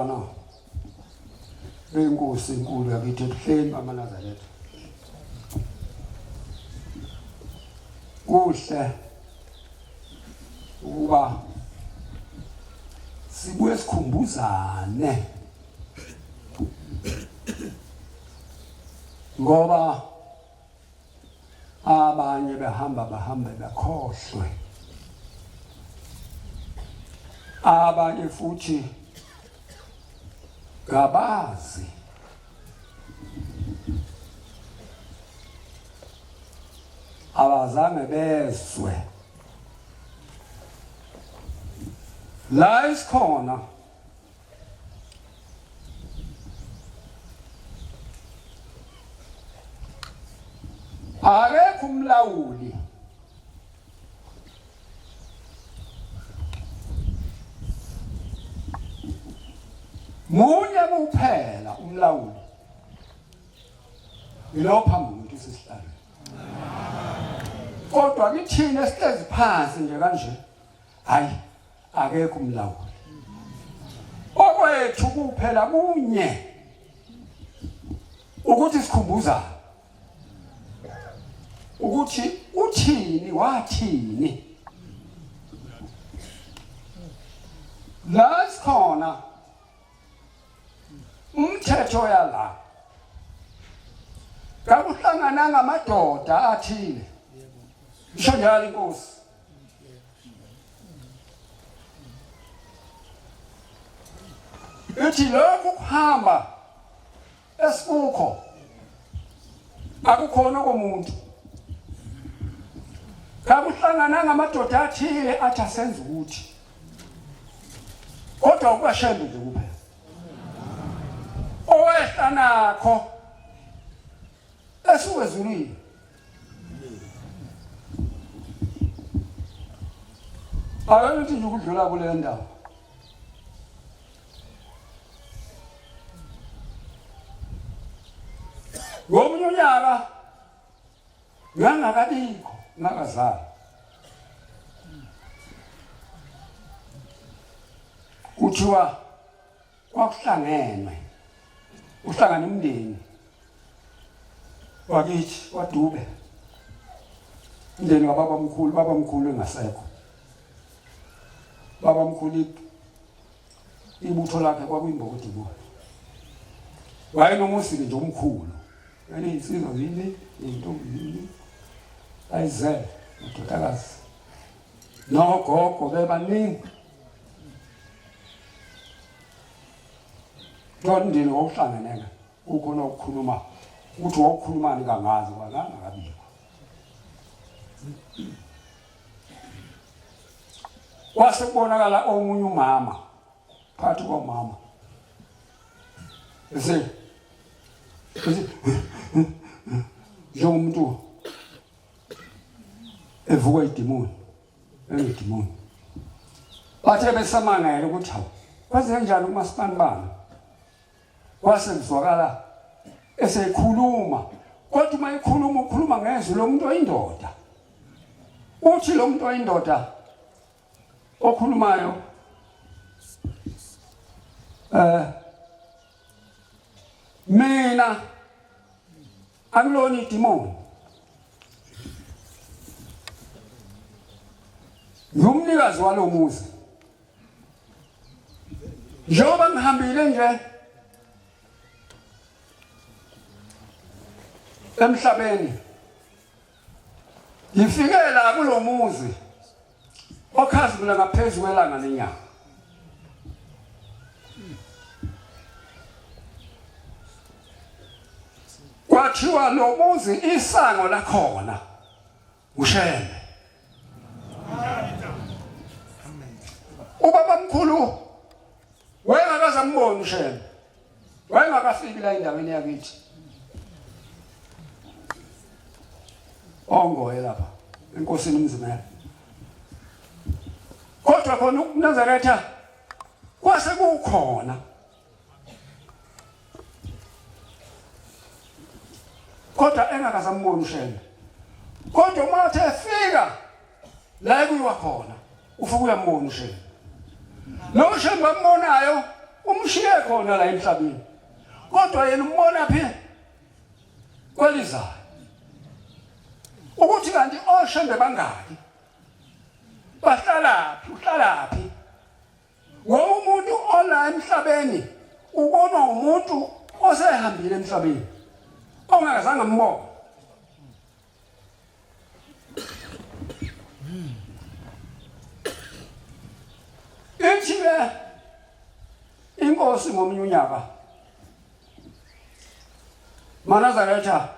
bantwana benkosi enkulu yakithi ebuhleni bamaNazaretha. Kuhle ukuba sibuye sikhumbuzane ngoba abanye bahamba bakhohlwe, abanye futhi gabazi abazange bezwe la isikhona akekho umlawuli munye kuphela umlawuli yilo phambili umuntu sisihlalo. Kodwa kithina sihlezi phansi nje kanje, hayi akekho umlawuli. Okwethu kuphela kunye ukuthi sikhumbuzane ukuthi uthini wathini la sikhona umthetho yala kakuhlangana ngamadoda athile isho njalo inkosi ethi lokhu kuhamba esikukho akukhona komuntu kakuhlangana ngamadoda athile athi asenze ukuthi kodwa ukashembe nje kuphela owehla nakho esiwezulile ayonithi nje ukudlula kule ndawo ngomunye unyaka ngangakabikho ngakazali kuthiwa kwakuhlangenwe uhlangana umndeni wakithi waDube, umndeni babamkhulu engasekho. Babamkhulu ibutho lakhe kwakuyimbokodibo, wayenomusi nje omkhulu, yani insizwa zini intombi zini ayize udodakazi nogogo bebaningi. Ndondini wokuhlanganeka ukhona ukukhuluma ukuthi wokukhulumani kangazi kwangangakabikho. Wase kubonakala omunye umama phakathi komama bese njengomuntu evuka idimoni engidimoni bathe besamangela ukuthi hawu kwaze kanjani uMasibanibani. Wase kuzwakala esekhuluma kodwa uma ekhuluma ukhuluma ngezwi lomuntu oyindoda. Uthi lo muntu oyindoda okhulumayo mina angiloni idimoni, ngumnikazi walo muzi. Njengoba ngihambile nje emhlabeni ngifike la kulo muzi okhazimula ngaphezulu kwelanga nenyanga. Kwathiwa lo muzi isango lakhona ushembe. Ubaba mkhulu wayengakaze ambone ushembe, wayengakafiki la endaweni yakithi ongoye lapha enkosini uMzimela. Kodwa khona uNazaretha kwase kukhona kodwa engakazambona ushembe. Kodwa uma uthe efika la kuyiwa khona ufike uyambona ushembe. Lo shembe ambonayo umshiye khona la emhlabeni kodwa yena umbona phi kwelizayo ukuthi kanti oshembe bangaki bahlalaphi uhlalaphi umuntu ona emhlabeni ubonwa umuntu osehambile emhlabeni ongazange mbone ithi-ke inkosi ngomunye unyaka Manazaretha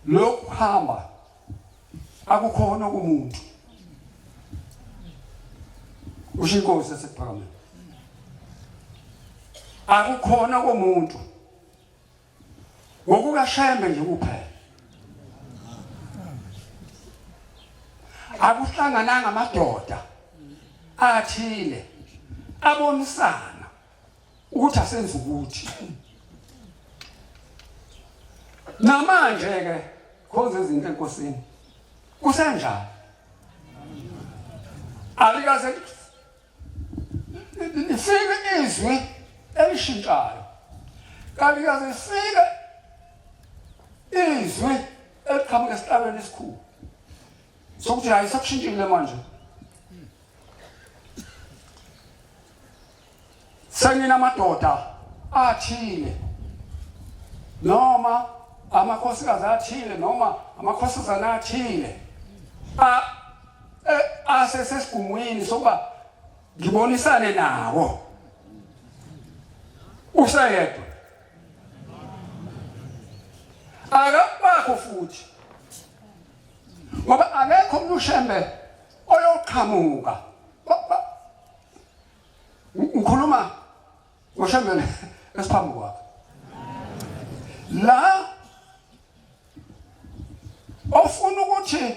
lokuhamba akukhona kumuntu usho inkosi esephakameni akukhona komuntu ngokukashembe nje kuphela akuhlangananga amadoda athile abonisana ukuthi asenze ukuthi namanje ke khonze izinto enkosini kusenjalo alikaze lifike izwi elishintshayo kalikaze lifike izwi eliqhamuka esihlabeni esikhulu sokuthi hayi sakushintshile manje senginamadoda athile noma amakhosikazi athile noma amakhosazana athile asesesigumweni sokuba ngibonisane nawo usayedwa akabakho futhi ngoba akekho umuntu ushembe oyoqhamuka ngikhuluma ngoshembe esiphambi kwakhe la ofuna ukuthi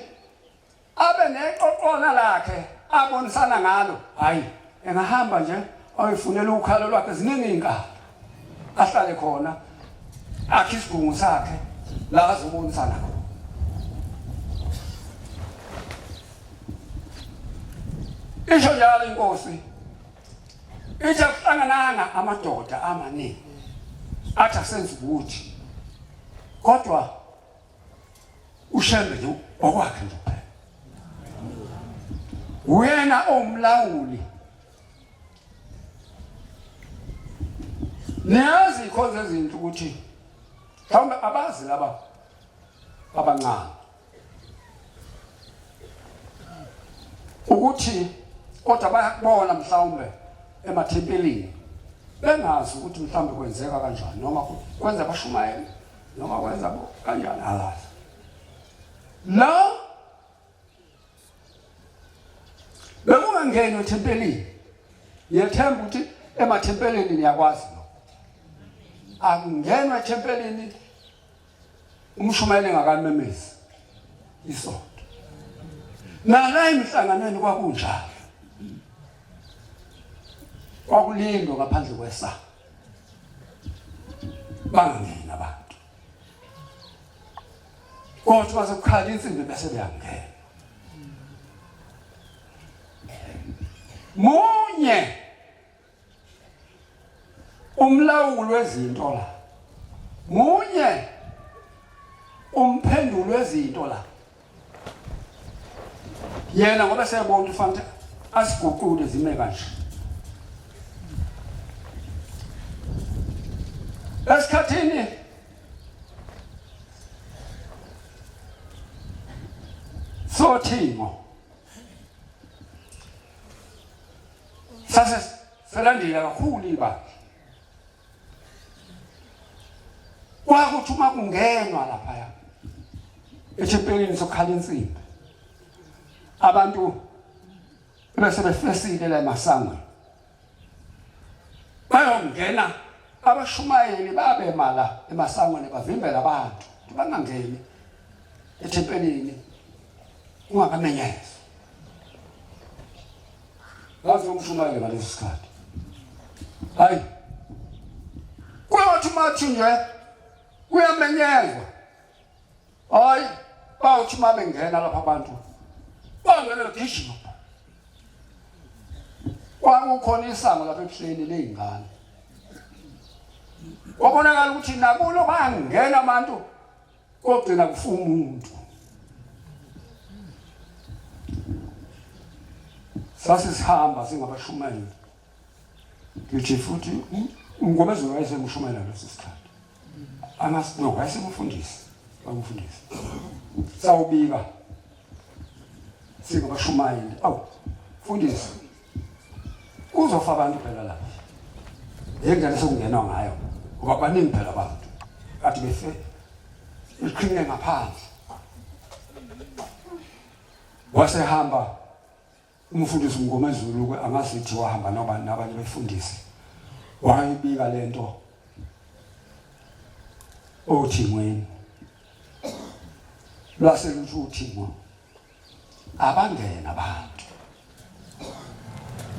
abe neqoqona lakhe abonisana ngalo hayi engahamba nje ayifunela ukhalo lwakhe ziningi inkalo ahlale khona akhe isigungu sakhe la azobonisana khona isho njalo inkosi ithi akuhlangananga amadoda amaningi athi asenze ukuthi kodwa ushembe nje okwakhe nje kuphela wena omlawuli niyazi ikhonze izinto ukuthi mhlawumbe abazi laba abancane ukuthi kodwa bayakubona mhlawumbe emathempelini bengazi ukuthi mhlawumbe kwenzeka kanjani noma kwenza abashumayeli noma kwenza kanjani akazi la bekungangeni ethempelini ngiyethemba ukuthi emathempelini niyakwazi lo akungenwa ethempelini umshumayeli ngakamemezi isonto nala emhlanganweni kwakunjalo kwakulindwa ngaphandle kwesa bangena abantu kodwa bazokukhala insimbi bese beyangena munye umlawuli wezinto la munye umphenduli wezinto la yena ngoba siyabona ufanele asiguqule zime kanje esikhathini sothimo sase selandile kakhulu ibandla kwakuthi uma kungenwa lapha ethempelini sokhala insimbi abantu bese befesile la emasangweni bayongena abashumayeli babe mala emasangweni bavimbela abantu bangangeni ethempelini ungakamenyezwa ngazi umshumayeli ngaleso sikhathi hayi kwathi mathi nje kuyamenyezwa hayi bawuthi mabengena lapha abantu bangena gijima kwakukhona isango lapha ebuhleni lezingane. Kwabonakala ukuthi nakulo bangena abantu kogcina kufa umuntu. Sasihamba singabashumayeli. Ngithi futhi ungomezulu wayesemshumayela leso sikhathi. Angasino wayesemfundisi, bamfundisi. Sawubika. Singabashumayeli. Awu, fundisi. Kuzofa abantu phela lapha. Yengane sokungenwa ngayo. Ngoba baningi phela abantu. Kathi befe iqhinge ngaphansi. Wasehamba umfundisi uMngomezulu angasithi wahamba nabanye befundisi. Wayibika lento othingweni. Lwaseluthi uthingo. Abangena abantu.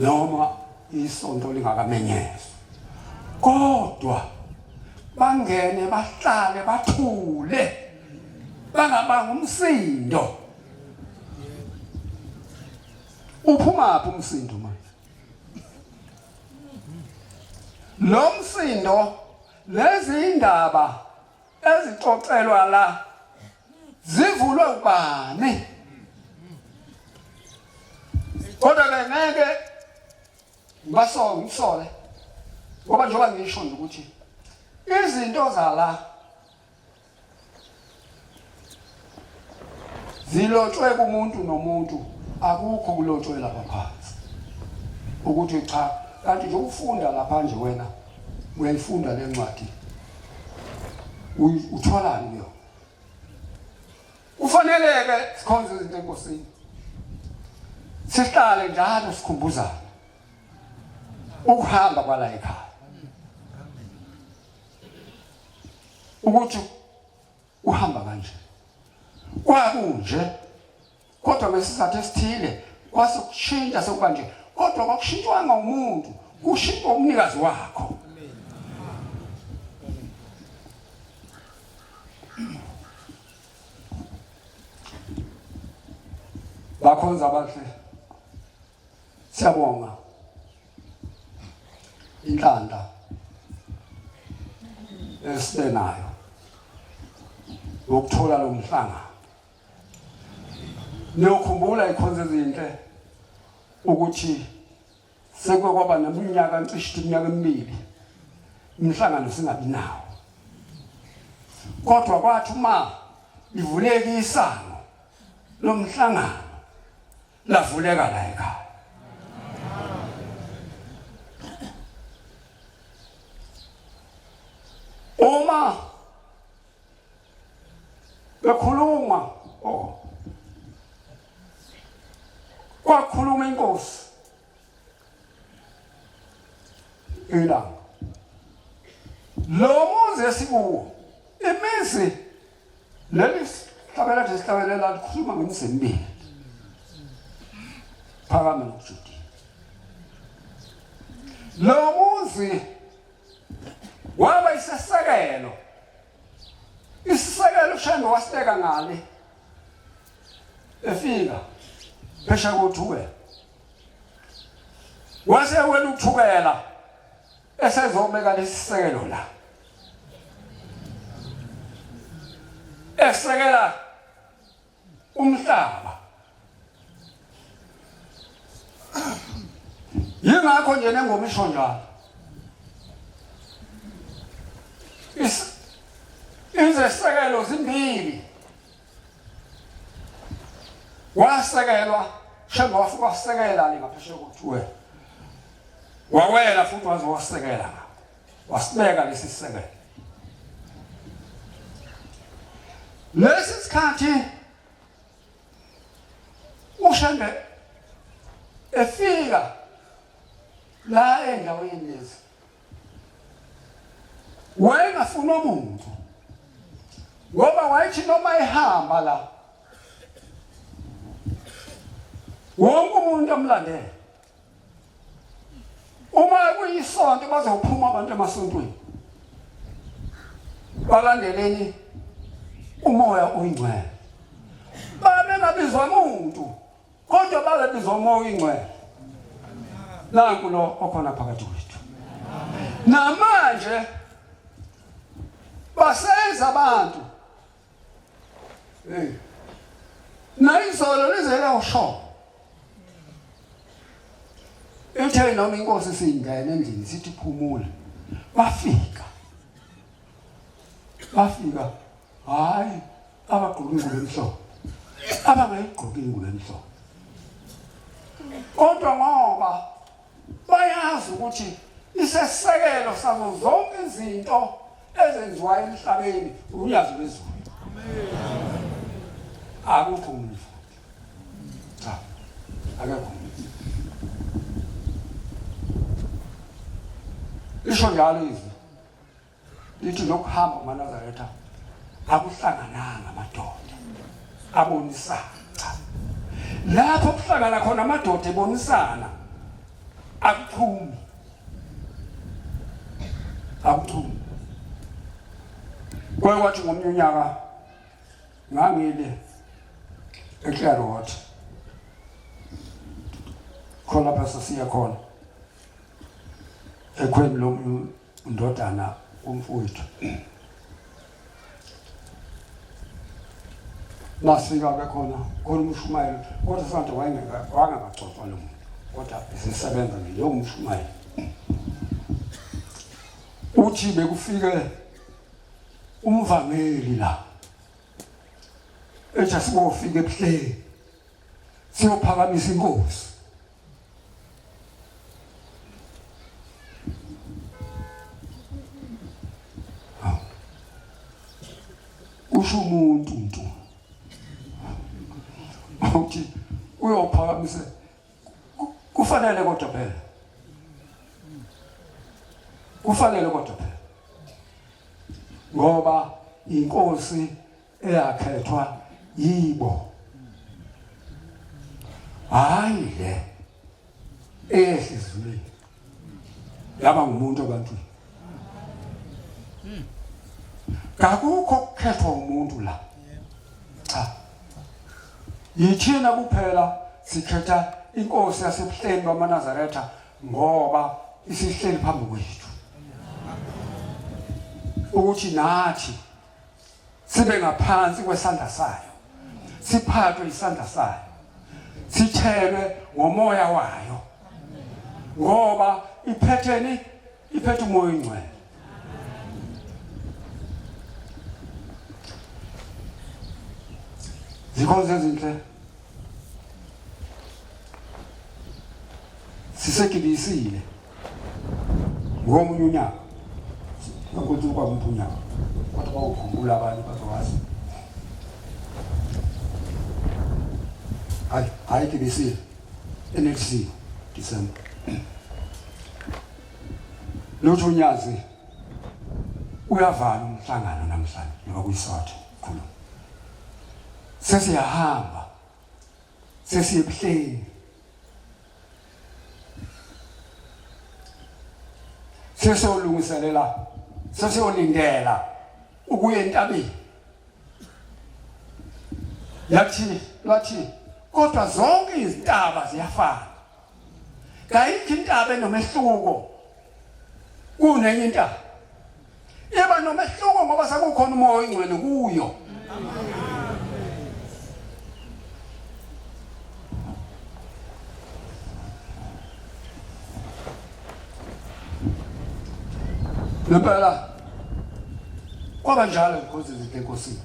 Noma isonto lingakamenyezwa. Kodwa bangene bahlale bathule. Bangabanga umsindo. Uphuma umsindo manje. Lo msindo lezi indaba ezixoxelwa la zivulwe ubani. Kodwa ke ngeke ngisole ngoba njengoba ngisho nje ukuthi izinto zala zilotshwe kumuntu nomuntu. Akukho kulotshwe lapha phansi ukuthi cha kanti nje ufunda lapha nje wena uyayifunda le ncwadi utholani yo ufaneleke sikhonze izinto enkosini sihlale njalo sikhumbuzana ukuhamba kwala ekhaya ukuthi uhamba kanje kwakunje. Kodwa mesizathu esithile kwase kushintsha sokuba nje kodwa kwakushintshwanga umuntu kushintshwa umnikazi wakho. Bakhonza abahle siyabonga inhlanda esibenayo ukuthola lo mhlanga. Nokukhumbula ikhonze izinhle ukuthi sekwekwaba neminyaka cishe iminyaka emibili umhlangano singabi nawo. Kodwa kwathi uma livuleka isango lomhlangano lavuleka la ekhaya. Uma bekhuluma kwakhuluma inkosi ilanga lo muzi esikuwo imizi leli hlabela sihlabelela likhuluma ngemizi emibili phakame noJudi. Lo muzi waba isisekelo uShando wasiteka ngale efika phesha kothukela wase wena ukuthukela esezobeka lesisekelo la esekela umhlaba. Yingakho nje nengoma isho njalo izesekelo zimbili wasekelwa shemba wafika wasekela le ngaphesheya kothukela wawela futhi wazowasekela wasibeka lesi sisekelo. Lesi sikhathi uShembe efika la endaweni lezi wayengafuna umuntu ngoba wayithi noma ehamba la wonke umuntu amlandela. Uma kuyisonto bazophuma abantu emasontweni balandeleni umoya oyingcwele. Babengabizwa umuntu kodwa babebizwa umoya oyingcwele. nanku lo okhona phakathi kwethu namanje basenza abantu nayizolo lizela usho ethe noma inkosi singena endlini sithi phumula bafika hayi abagqoka ingubo emhlophe abangayigqoki ingubo emhlophe kodwa ngoba bayazi ukuthi isisekelo sazo zonke izinto ezenziwayo emhlabeni uyazi bezulu akukho umuntu cha akekho isho njalo izwi lithi lokuhamba uManazaretha akuhlangananga amadoda abonisana lapho kuhlangana khona amadoda ebonisana akuphumi kwathi ngomnyaka ngangile eClearwater khona phasa siya khona ekhweni lomndodana umfowethu nasifika bekhona umshumayeli kodwa santo wangangacocwa lo muntu kodwa sisebenza nje umshumayeli uthi bekufike umvangeli la ethi sibofika ebuhleni siyophakamisa inkosi usho umuntu uthi uyophakamisa kufanele kodwa phela ngoba inkosi eyakhethwa yibo hayi le ehlizweni yaba ngumuntu abantu kakukho kukhethwa umuntu la cha yithina kuphela sikhetha inkosi yasebuhleni bamaNazaretha ngoba isihleli phambi kwethu ukuthi nathi sibe ngaphansi kwesandla sayo siphathwe isandla sayo sithelwe ngomoya wayo ngoba iphethe umoya oyingcwele zikhonze ezinhle sisekilisile ngomunye unyaka ukuthi kwampunyaka kodwa bawukhumbula abantu bazowazi hayi kilisile next December lutho unyazi uyavala umhlangano namhlanje ngoba kuyisotho khulu sesiyahamba sesiyebuhleni sesiyolungiselela sesiyolindela ukuya entabeni lathi kodwa zonke izintaba ziyafana kayikho intaba enomehluko kunenye intaba yeba nomehluko ngoba sekukhona umoya oyingcwele kuyo Lempela kwaba njalo inkosi zenkosini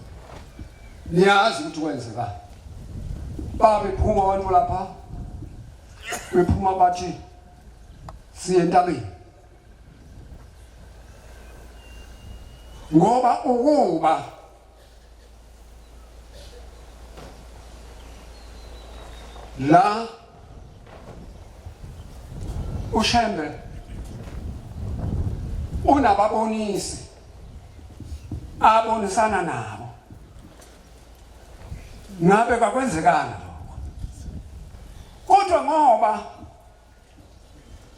niyazi ukuthi kwenzeka babephuma abantu lapha bephuma bathi siye entabeni ngoba ukuba la uShembe unababonisi abonisana nabo ngabe kakwenzekanga lokho kodwa ngoba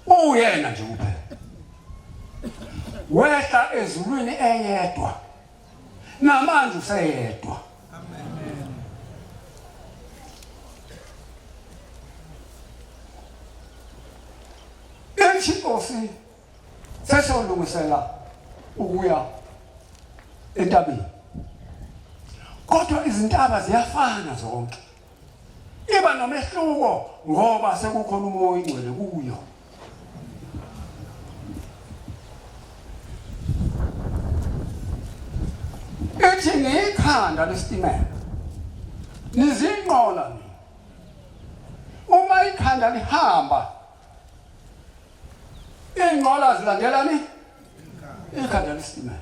uyena nje kuphela wehla ezulwini eyedwa namanje useyedwa ithi inkosi sesolungisela ukuya entabeni, kodwa izintaba ziyafana zonke, iba nomehluko ngoba sekukhona umoya oyingcwele kuyo. Ithi ngekhanda lesitimela nizinqola uma ikhanda lihamba inqola zilandelani ikhanda lesitimela.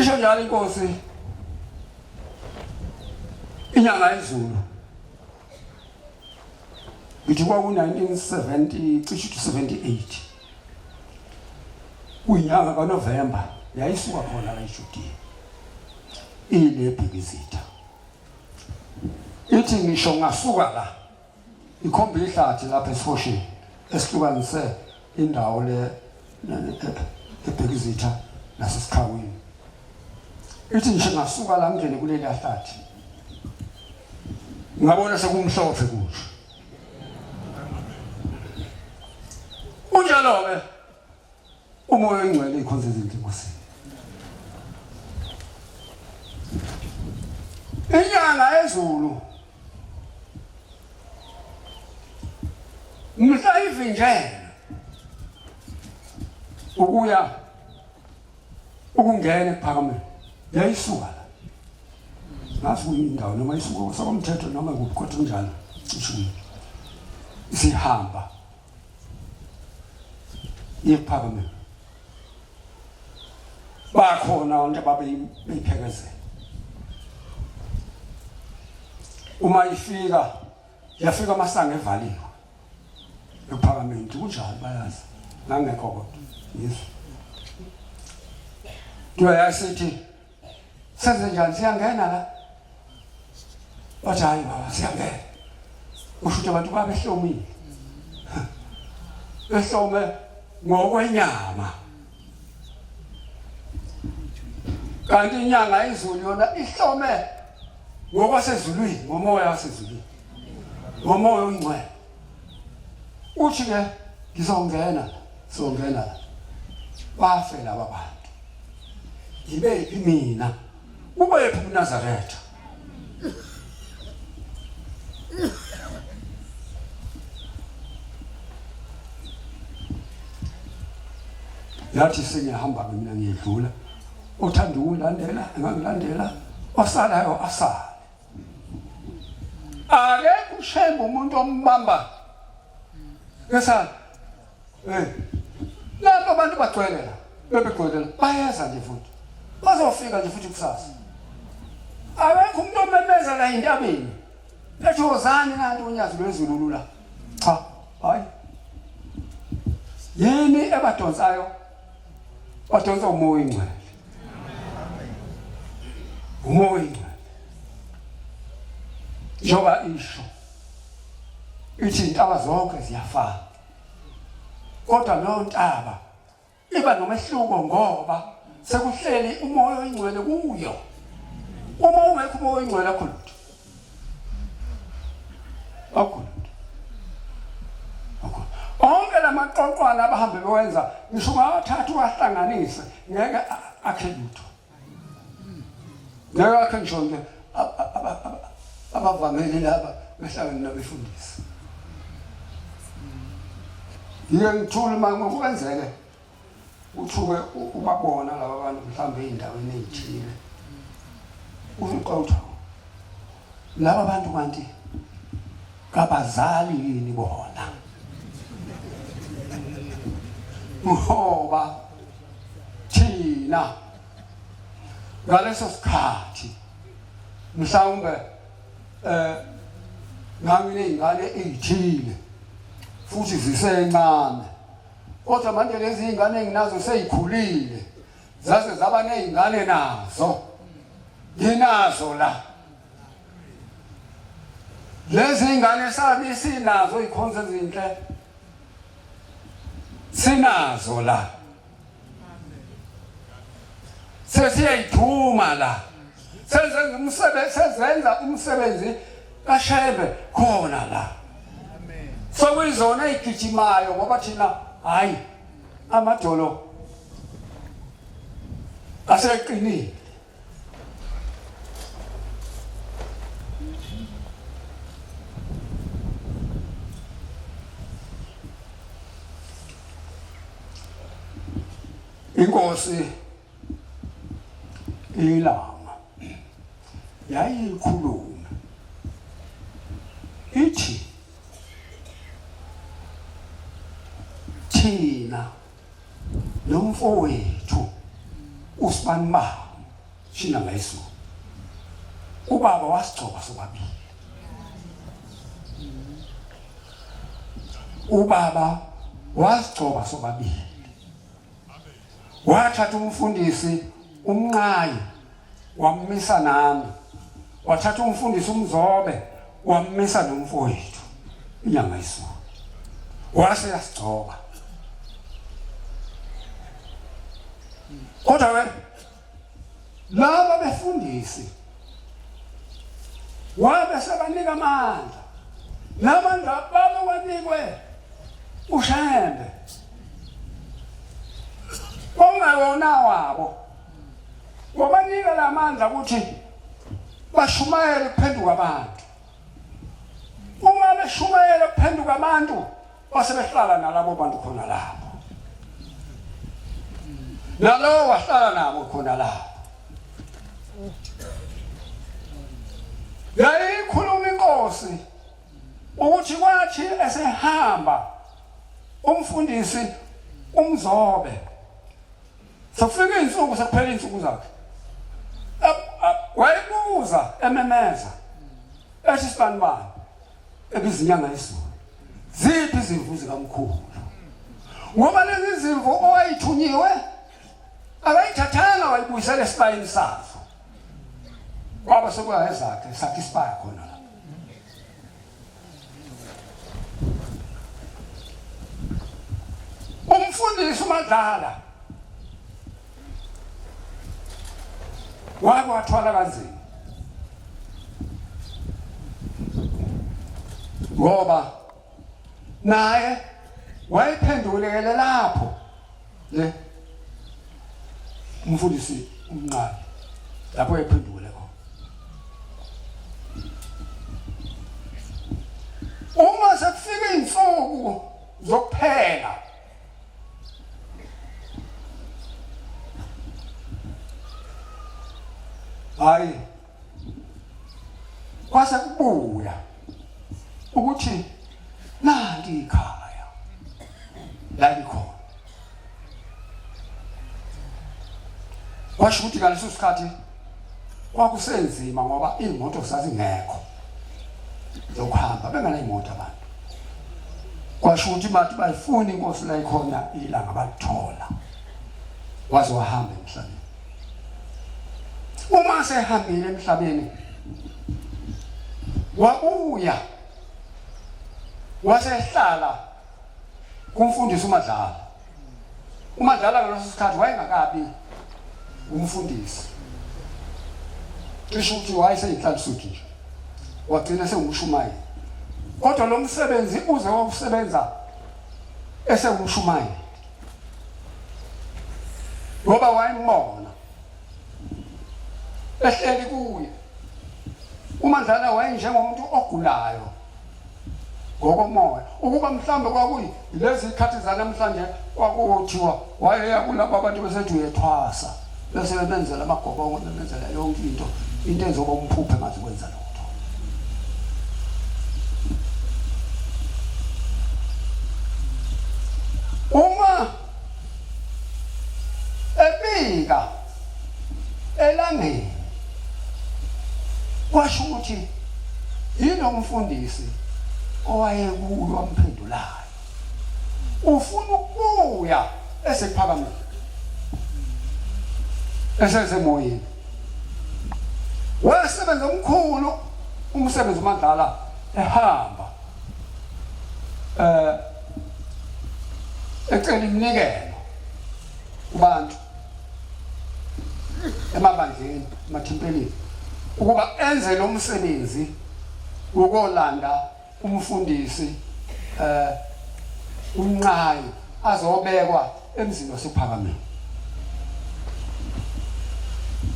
Isho njalo inkosi inyanga yezulu ithi kwaku-1970 cishe to-78 kuyinyanga kaNovemba yayisuka khona la eJudiya ile Bhekizitha. Ithi ngisho ngasuka la ikhomba ihlathi lapha esifosheni esihlukanise indawo le eBhekizitha nasesikhawini. Ithi ngisho ngasuka la ngene kuleli hlathi ngabona sekumhlophe kuhle. Kunjalo-ke umoya oyingcwele ikhonza izinto enkosini. Inyanga yezulu mhla ivinjene ukuya ukungena ephakameni yayisuka la ngathi kuyindawo noma isuka sakomthetho noma kuphi kodwa kunjalo cishe isihamba ephakameni. Bakhona abantu ababeyiphekezela uma yafika amasanga evaliwe ephakameni kunjalo bayazi ngangekho kodwa Yesu nto yasithi senze njani siyangena la bathi hayi baba siyangena usho ukuthi abantu babehlomile behlome ngokwenyama kanti inyanga izulu yona ihlome ngokwasezulwini ngomoya wasezulwini ngomoya oyingcwele. Uthi ke ngizongena la bafe laba bantu ngibephi mina ubephi uNazaretha. Yathi sengihamba mina ngiyedlula uthanda ukulandela engangilandela osalayo asala ake kushemba umuntu ombamba ngesana lapho abantu bagcwelela bebegcwelela bayeza nje futhi bazofika nje futhi kusasa. Akekho umuntu omemeza la entabeni ethi wozani nanti unyazi lwezulu lula cha hayi yini ebadonsayo badonsa umoya oyingcwele. Umoya oyingcwele njengoba isho ithi intaba zonke ziyafana kodwa leyo ntaba iba nomehluko ngoba sekuhleli umoya oyingcwele kuyo. Uma ungekho umoya oyingcwele akho lutho onke lamaqoqwana abahambe bewenza ngisho ungathatha uwahlanganise ngeke akhe lutho. Ngeke akhe ngisho nje abavangeli laba behlangene nabefundisi. Yike ngithule manje kwenzeke uthuke ubabona laba bantu mhlambe eindaweni ezithile uqotho laba bantu kanti kabazali yini bona ngoba thina ngaleso sikhathi mhlawumbe ngangineyingane ezithile futhi zisencane kodwa manje lezi izingane enginazo seyikhulile zaze zaba nezingane nazo nginazo la lezi izingane sabi sinazo ikhonze izinhle sinazo la sesiyayithuma la sezenza umsebenzi kaShebe khona la sokuyizona igijimayo ngoba thina hayi amadolo aseqinile inkosi ilanga yayikhuluma ithi thina nomfowethu uSibanibani shina ngayiso ubaba wasigcoba sobabili ubaba wasigcoba sobabili wathatha umfundisi umnqayi wammisa nami wathatha umfundisi umzobe wammisa nomfowethu inyanga yisonto wase yasigcoba kodwa ke laba befundisi wabe sebanika amandla namandla babawanikwe uShembe ongawona wabo wabanika lamandla ukuthi bashumayele kuphenduka abantu uma beshumayele kuphenduka abantu basebehlala nalabo bantu khona lapho nalo wahlala nabo khona lapho yayikhuluma inkosi ukuthi kwathi esehamba umfundisi umzobe sofika insuku sekuphela insuku zakhe wayebuza ememeza ethi Sibanibani ebizinyanga yesizulu ziphi izimvu zikaMkhulu ngoba lezi zimvu owayithunyiwe akayithathanga wayibuyisela esibayeni sazo kwaba sekuya ezakhe sathi isibaya khona la umfundisi uMadlala wathwala kanzima ngoba naye wayephendulekele lapho le umfundisi umncane lapho ephendule khona uma sekufika insuku zokuphela hayi kwase kubuya ukuthi nanti ikhaya la likhona washo ukuthi ngaleso sikhathi kwakusenzima ngoba imoto zazingekho zokuhamba bengana imoto abantu kwasho ukuthi bathi bayifuna inkosi la ikhona ilanga balithola waze wahamba emhlabeni uma sehambile emhlabeni wabuya wasehlala kumfundisi uMadlala ngaleso sikhathi wayengakabi umfundisi cishe ukuthi wayeseyinhlalisuthi wagcina sengumshumayeli kodwa lo msebenzi uze wokusebenza esengumshumayeli ngoba wayembona ehleli kuye uMandlana wayenjengomuntu ogulayo ngokomoya ukuba mhlambe kwakuyi lezi ikhathi zanamhlanje kwakuthiwa wayeya kulabo abantu besethi uyethwasa bese benzela amagobongo benzela yonke into ezoba umphuphe ngathi kwenza lokho uma ebika elangeni kwasho ukuthi yilo mfundisi owayekuyo wamphendulayo ufuna ukubuya esephakamile esesemoyeni wasebenza omkhulu umsebenzi uMandlala ehamba ecela iminikelo kubantu emabandleni emathempelini ukuba enze lo msebenzi ukolanda umfundisi uNqayi azobekwa emzini wasePhakameni.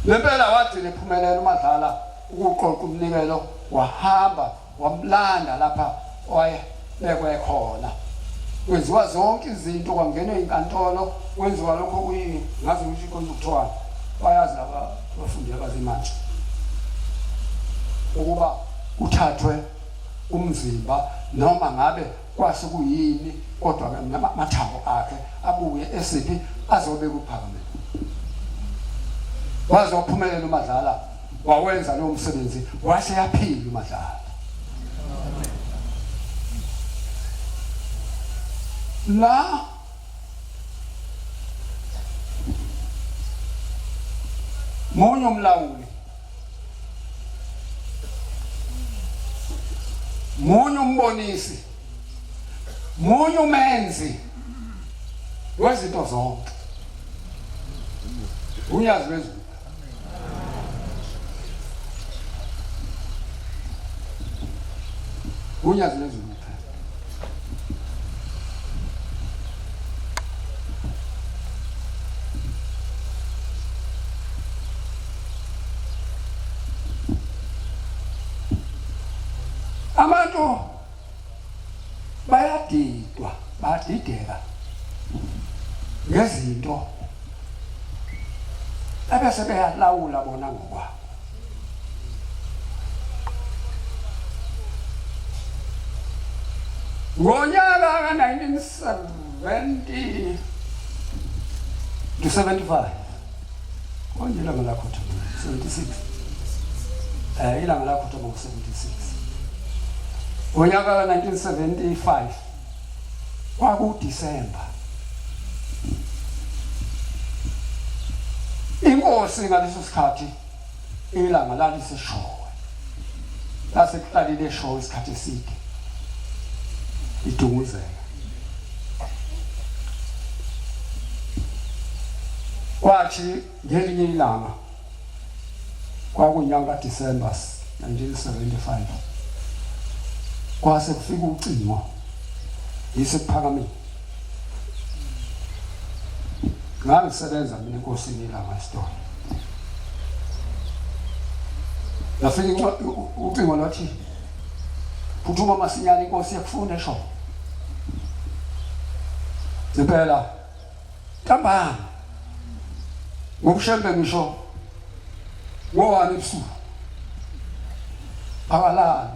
Lempela wathi lephumelela uMadlala ukuqoqa umnikelo wahamba wamlanda lapha wayebekwe khona. Kwenziwa zonke izinto kwangenwe inkantolo kwenziwa lokho kuyini ngazi ukuthi konke kuthiwa bayazi laba bafundi abazimanje ukuba uthathwe umzimba noma ngabe kwase kuyini kodwa ke amathambo akhe abuye esiphi azobe kuPhakameni. Wazophumelela uMadlala wawenza lo msebenzi wase yaphila uMadlala. La munye umlawuli munye umbonisi munye umenzi wezinto zonke unyazi wezulu. Unyazi wezulu abantu bayadideka ngezinto ebese beyalawula bona ngokwabo. Ngonyaka ka-1970 to 75 konje ilanga lakho 76 ilanga lakho 76 ngonyaka ka-1975 kwakuDisemba. Inkosi ngaleso sikhathi ilanga laliseshowe lasekuqalile eshowe isikhathi eside idunguzeka. Kwathi ngelinye ilanga kwakunyanga kaDisemba 1975 kwase kufika ucingo yisePhakameni. Ngisebenza mina enkosini ilanga isitolo. Lafika ucingo lathi phuthuma masinyane inkosi yakufuna esho. Impela ntambama ngokushembe ngisho ngowani ebusuku akalala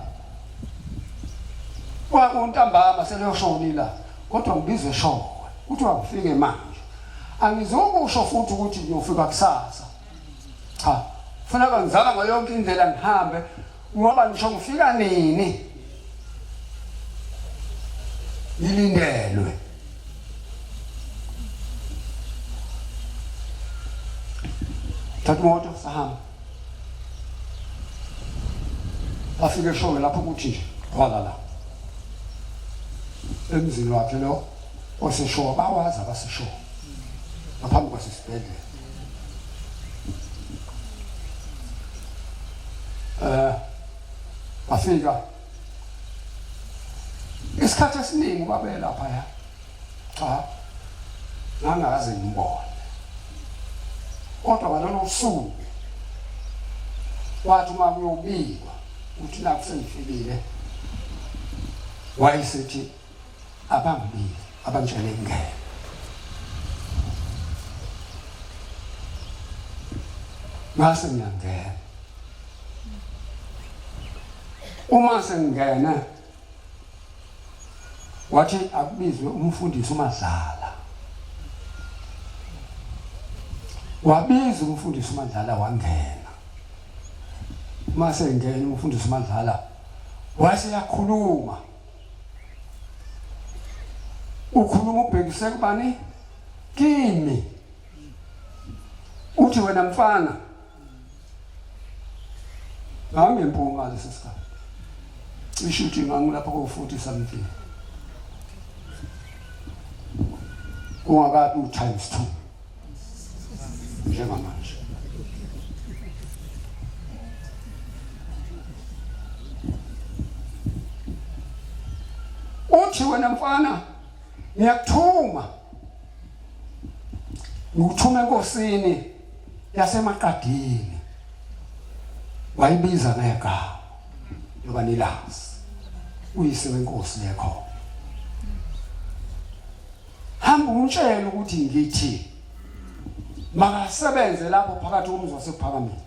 kwakuntambama seleyoshonila kodwa ngibizwe eshowe kuthiwa ngifike manje. Angizokusho futhi ukuthi ngiyofika kusasa. Cha, kufanele ngizama ngayo yonke indlela ngihambe ngoba ngisho ngifika nini ilindelwe. Thatha imoto sahamba. Afike eshowe lapho ukuthi nje walala. Emzini wakhe lo oseshowe bawazi abaseshowe. Ngaphambi kwasesibhedlela. Afika isikhathi esiningi babe lapha ya. Cha. Ngangaze ngimbone. Kodwa ngalolu usuku wathi uma kuyobikwa ukuthi nakho sengifikile wayesethi abangibili abangitshele ngeke. Ngase ngiyangena. Uma sengena wathi akubizwe umfundisi uMadlala. Wabiza umfundisi uMadlala wangena. Uma sengena umfundisi uMadlala wase yakhuluma. Ukhuluma ubhekise kubani? Kimi. Uthi wena mfana ngami impunga lesikhathi. Ishuthi ngangilapha ko40 something. Ungakabi times 2. Njengamanje. wathi wena mfana ngiyakuthuma ngikuthuma enkosini yaseMaqadini wayibiza ngegama yoba nilazi uyise wenkosi lekho hamba umtshele ukuthi ngithi makasebenze lapho phakathi komzi wasephakameni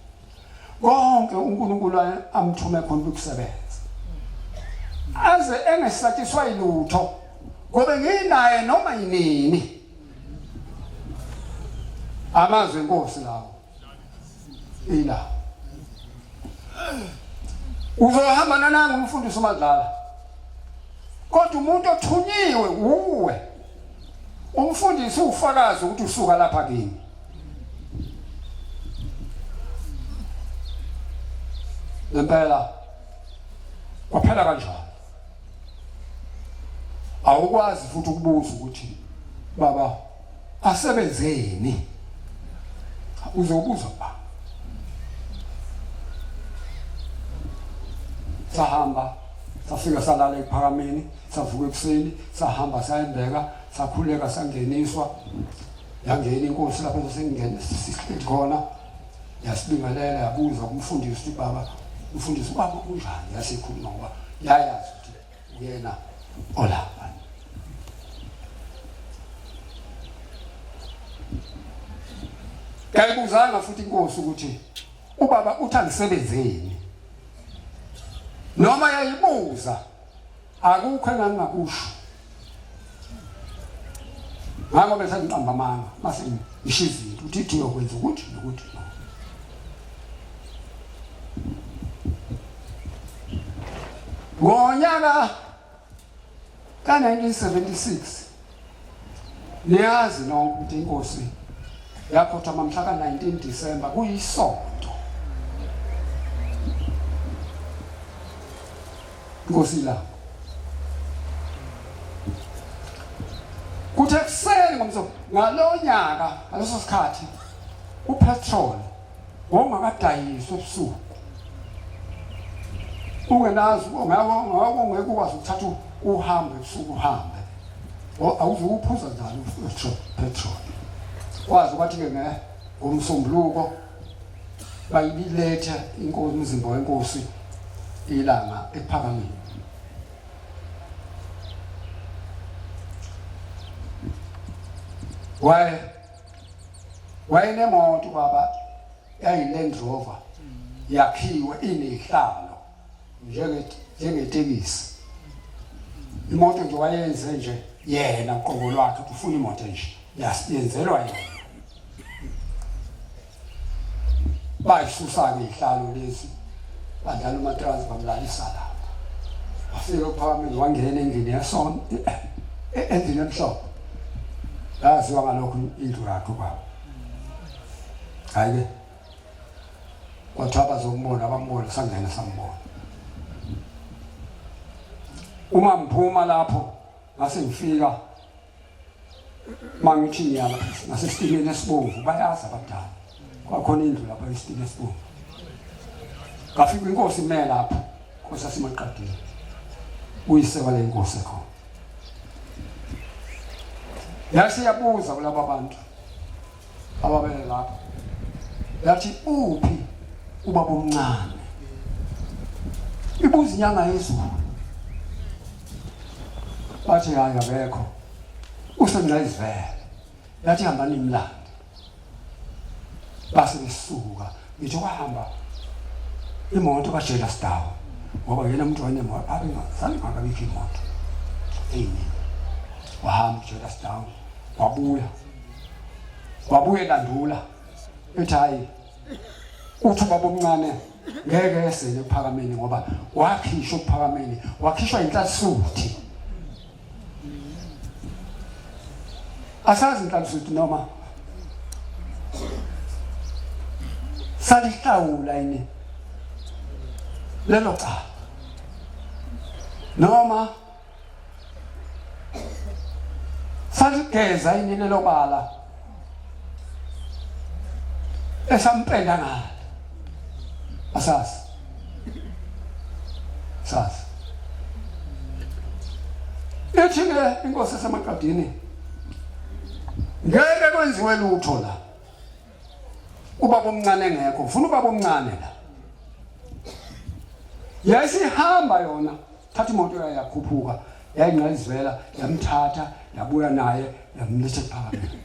konke uNkulunkulu amthume khona ukusebenza aze engesatisfy lutho ngoba nginaye noma yinini amazwe enkosi lawo ila uzohamba nananga umfundisi uMadlala kodwa umuntu othunyiwe uwe umfundisi ufakazi ukuthi usuka lapha kini ngempela kwaphela kanjalo awukwazi futhi ukubuza ukuthi baba asebenzeni uzobuza ba sahamba safika salala ePhakameni savuka ekuseni sahamba sayembeka sakhuleka sangeniswa yangena inkosi lapho sesingena sikhona yasibingelela yabuza kumfundisi ukuthi baba umfundisi baba kunjani yasikhuluma ngoba yayazi ukuthi uyena olapha kayibuzanga futhi inkosi ukuthi ubaba uthi angisebenzeni noma yayibuza akukho engangakusho ngakho bese ngiqamba amanga mase ngishizinto uthi uyokwenza ukuthi nokuthi ngonyaka ka-1976 niyazi nonke ukuthi inkosi yakhothama mhla ka-19 Disemba kuyisonto inkosi la kuthe kuseni ngomso ngalonyaka ngaleso sikhathi upetrol wongakadayiswa ebusuku ungenazi ungeke ukwazi ukuthatha uhambe ebusuku uhambe awuzukuphuza njalo petrol kwazi ukuthi-ke ngomsombuluko bayibilethe inkosi umzimba wenkosi ilanga ePhakameni wayenemoto baba yayi-Land Rover yakhiwe inehlalo njengetekisi imoto nje wayenze nje yena uqobo lwakhe ufuna imoto nje yenzelwa yena bayisusa-ke ihlalo lezi badlala umatrasi bamlalisa lapha wafika ePhakameni wangena endlini yesonto endlini emhlophe yaziwa ngalokho indlu yakhe kwabo hayi-ke kwathiwa bazombona bambona sangena sambona uma ngiphuma lapho ngase ngifika mangithi ngiyala ngasesitimeni esibomvu bayazi abadala kwakhona indlu lapha esitimeni esibomvu ngafika inkosi ime lapho inkosi yaseMaqadini uyiseka le nkosi khona yasiyabuza kulabo bantu ababele lapho yathi uphi ubaba omncane ibuza inyanga yezulu bathi hayi abekho usemnayizivele yathi hambani imlandi base besuka ngithi kwahamba imoto kaJela Staw ngoba yena umuntu wayenemoto abengazange ngakabikho imoto eyini wahamba uJela Staw wabuya elandula ethi hayi uthi ubaba omncane ngeke esele ePhakameni ngoba wakhishwa ePhakameni wakhishwa inhlansuthi asazi inhlansuthi noma salihlawula yini lelo cha noma saligeza yini lelo bala esampenda ngalo asazi ethi ke inkosi yaseMaqadini ngeke kwenziwe lutho la ubaba omncane engekho ufuna ubaba omncane la yayisihamba yona thatha imoto yakhuphuka yayingqalizivela yamthatha yabuya naye yamletha ePhakameni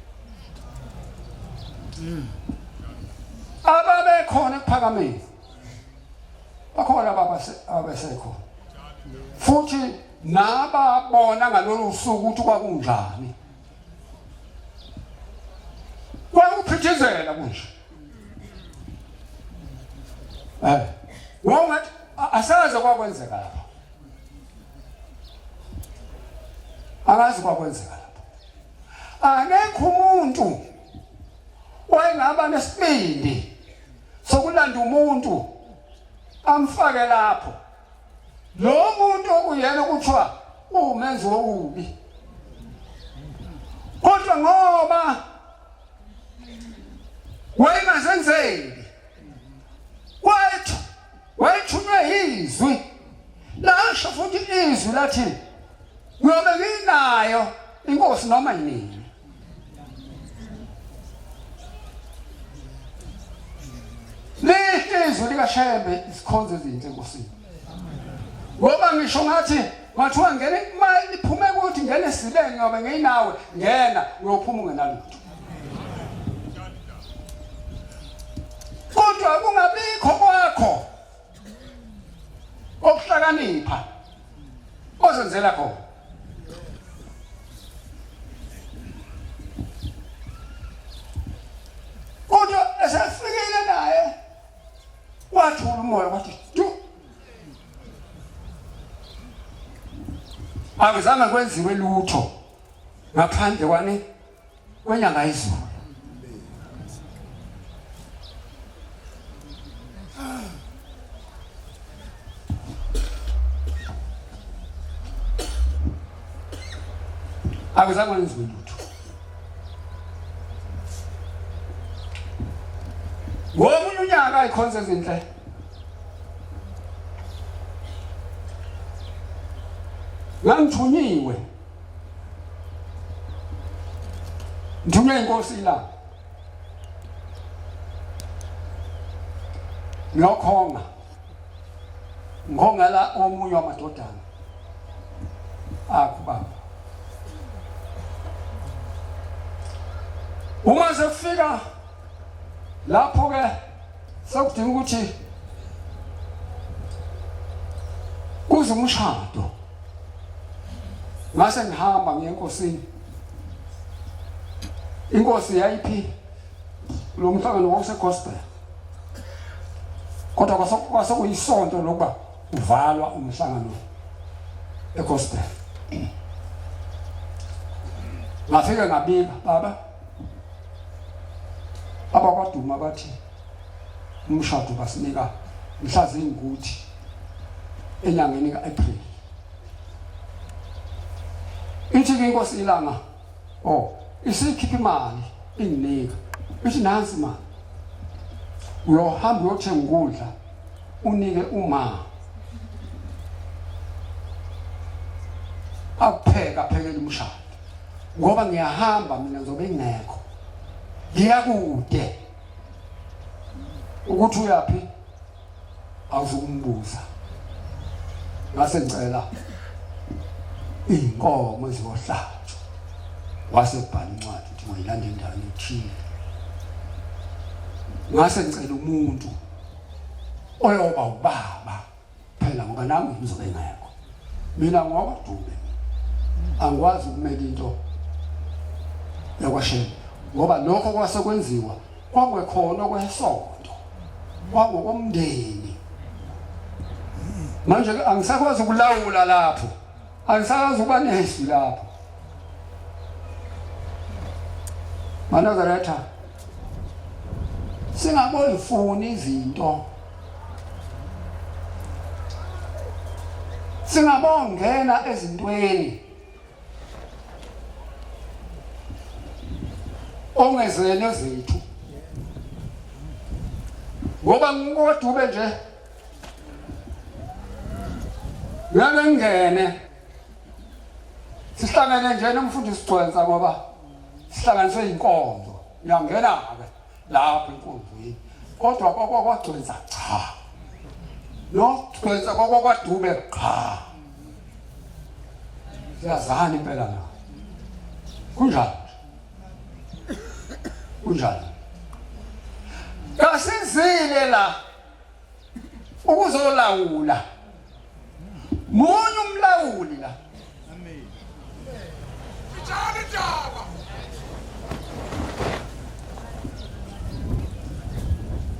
ababekhona ePhakameni bakhona ababesekho futhi nababona ngalolu suku ukuthi kwakunjani kwakuphithizela kunje wongathi asaze kwakwenzeka lapha akazi kwakwenzeka lapha akekho umuntu wayengaba nesibindi sokulanda umuntu amfake lapho lo muntu okuyena kuthiwa umenzi wokubi kodwa ngoba wayengazenzeli wayethunywe izwi lasho futhi izwi lathi uyobe nginayo inkosi noma yini izwi likaShembe isikhonzo ezinhle enkosini ngoba ngisho ngathi ngathiwa ngene imali iphume ukuthi ngene silenge ngoba ngeyinawe ngena uyophuma ungenalutho kodwa kungabikho kwakho okuhlakanipha ozenzela khona kodwa esefikile naye wathula umoya wathi akuzange kwenziwe lutho ngaphandle kwenyanga yezulu akuzange kwenziwe lutho ngomunye unyaka ikhonze ezinhle ngangithunyiwe ngithunywe inkosi la ngikhonga la omunye wamadodana akho baba uma sefika lapho ke sekudinga ukuthi kuze umshado ngase ngihamba ngiye enkosini inkosi yayiphi lo mhlangano wasegospel kodwa kwasokuyisonto lokuba uvalwa umhlangano egospel ngafika ngabika baba abakwaduma bathi umshado basinika mhla zingukuthi enyangeni kaApril ithi inkosi ilanga isikhipha imali inginika ithi nansi imali uyohamba uyothenga ukudla unike uma aphekele umshado ngoba ngiyahamba mina ngizobe ngekho ngiyakude ukuthi uyapi awuzukumbuza ngase ngicela inkomo eziyohlatshwa wasebhala incwadi ukuthi ngiyilanda endaweni ethile ngase ngicela umuntu oyoba ubaba phela ngoba nami ngizobe ngekho mina ngoba Dube angikwazi ukumela into yakwaShembe ngoba lokho kwasekwenziwa kwakwekhona kwesonto kwangokomndeni manje angisakwazi ukulawula lapho angisakwazi ukuba nezwi lapho Manazaretha singaboyifuni izinto singabongena ezintweni ongezene zethu ngoba ngoDube nje ngeke ngene sihlangene nje nomfundisi Gcwensa ngoba sihlanganiswe inkonzo uyangena ke lapho enkonzweni kodwa kwaGcwensa cha no Gcwensa kwaDube cha siyazana impela la kunjani kasizile la ukuzolawula munye umlawuli la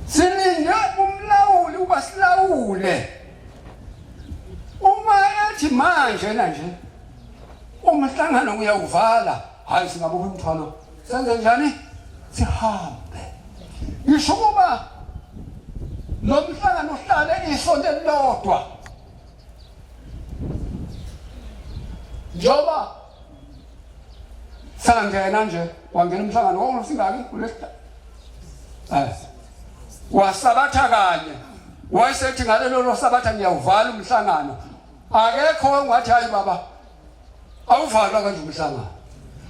silinge umlawuli uba silawule uma ethi manje umhlangano uyawuvala hayi singabuka umthwalo senze njani sihambe ngisho kuba lo mhlangano uhlale isonto elilodwa njoba sangena nje wangena umhlangano wawusingaki kulesta wasabatha kanye wayesethi ngalelo sabatha ngiyawuvala umhlangano akekho ongathi hayi baba awuvalwa kanje umhlangano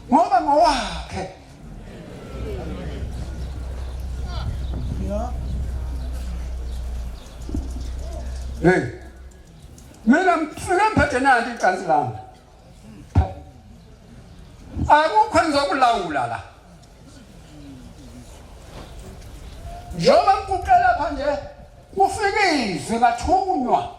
ngoba ngowakhe hey mina mfika mphethe nanti icansi lami akukho engizokulawula la njengoba ngikuqela lapha nje kufikizwe ngathunywa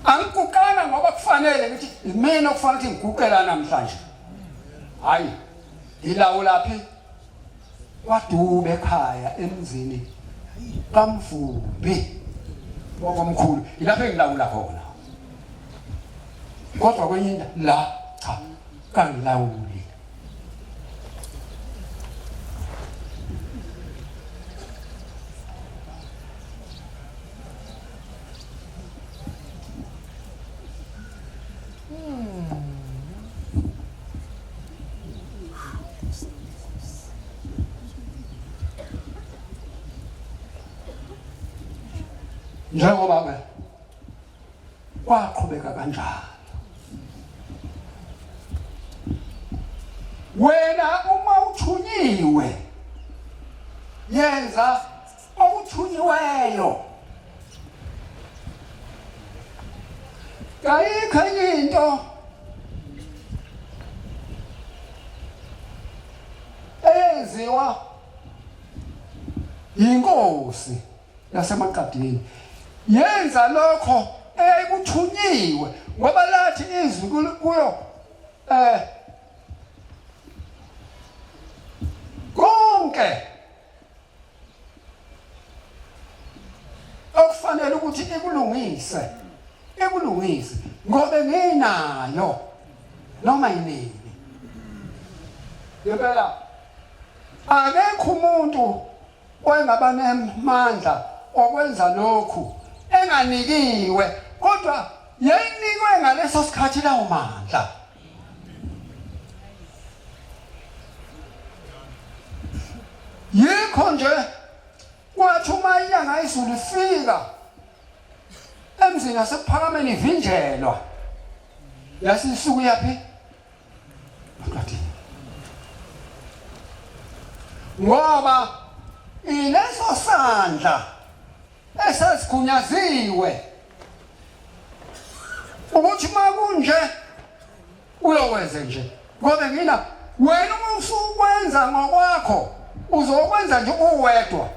angikukana ngoba kufanele ngithi mina okufanele ukuthi ngiguqela namhlanje hayi ilawula phi kwaDube ekhaya emzini kaMvumbi ngokomkhulu ilapho engilawula khona kodwa kwenye indawo la cha kangilawuli njengoba ke kwaqhubeka kanjalo wena uma uthunyiwe yenza okuthunyiweyo kayikho into eyenziwa inkosi yaseMaqadini yenza lokho ekuthunyiwe ngoba lathi izwi kuyo konke okufanele ukuthi ikulungise ngoba nginayo noma yini ngempela akekho umuntu oyengaba nemandla okwenza lokhu enganikiwe kodwa yayinikwe ngaleso sikhathi lawo mandla yikho nje kwathi uma inyanga izulu ifika emzini nasephakameni ivinjelwa yasisuku yaphi Maqadini ngoba ileso sandla esazigunyaziwe ukuthi makunje uyokwenza nje ngoba ngina wena uma usukwenza ngokwakho uzokwenza nje uwedwa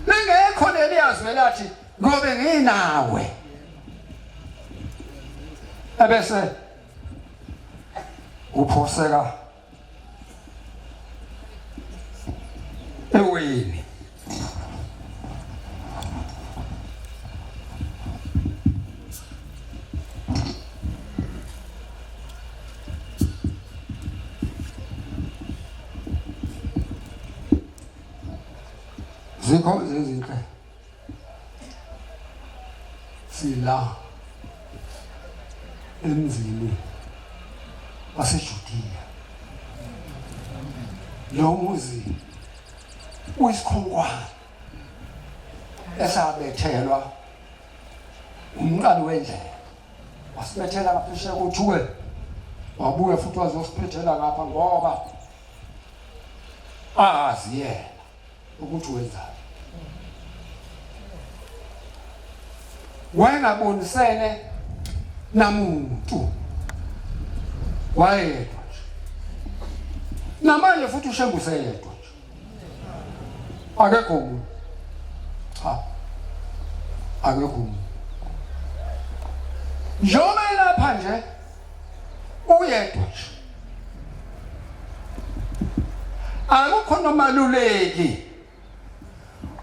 lingekho leliyazwe lathi ngobe nginawe ebese uphoseka eweni zikho izinhle sila emzini waseJudiya lo muzi uyisikhonkwane esabethelwa umqali wendlela wasibethela ngaphesheya kojuwe wabuya futhi wazosiphethela ngapha ngoba azi yena ukuthi wenzani wayengabonisene namuntu wayedwa nje namanje futhi uShembe useyedwa nje akekho umuntu cha akekho umuntu njengoba lapha nje uyedwa nje akukho nomaluleki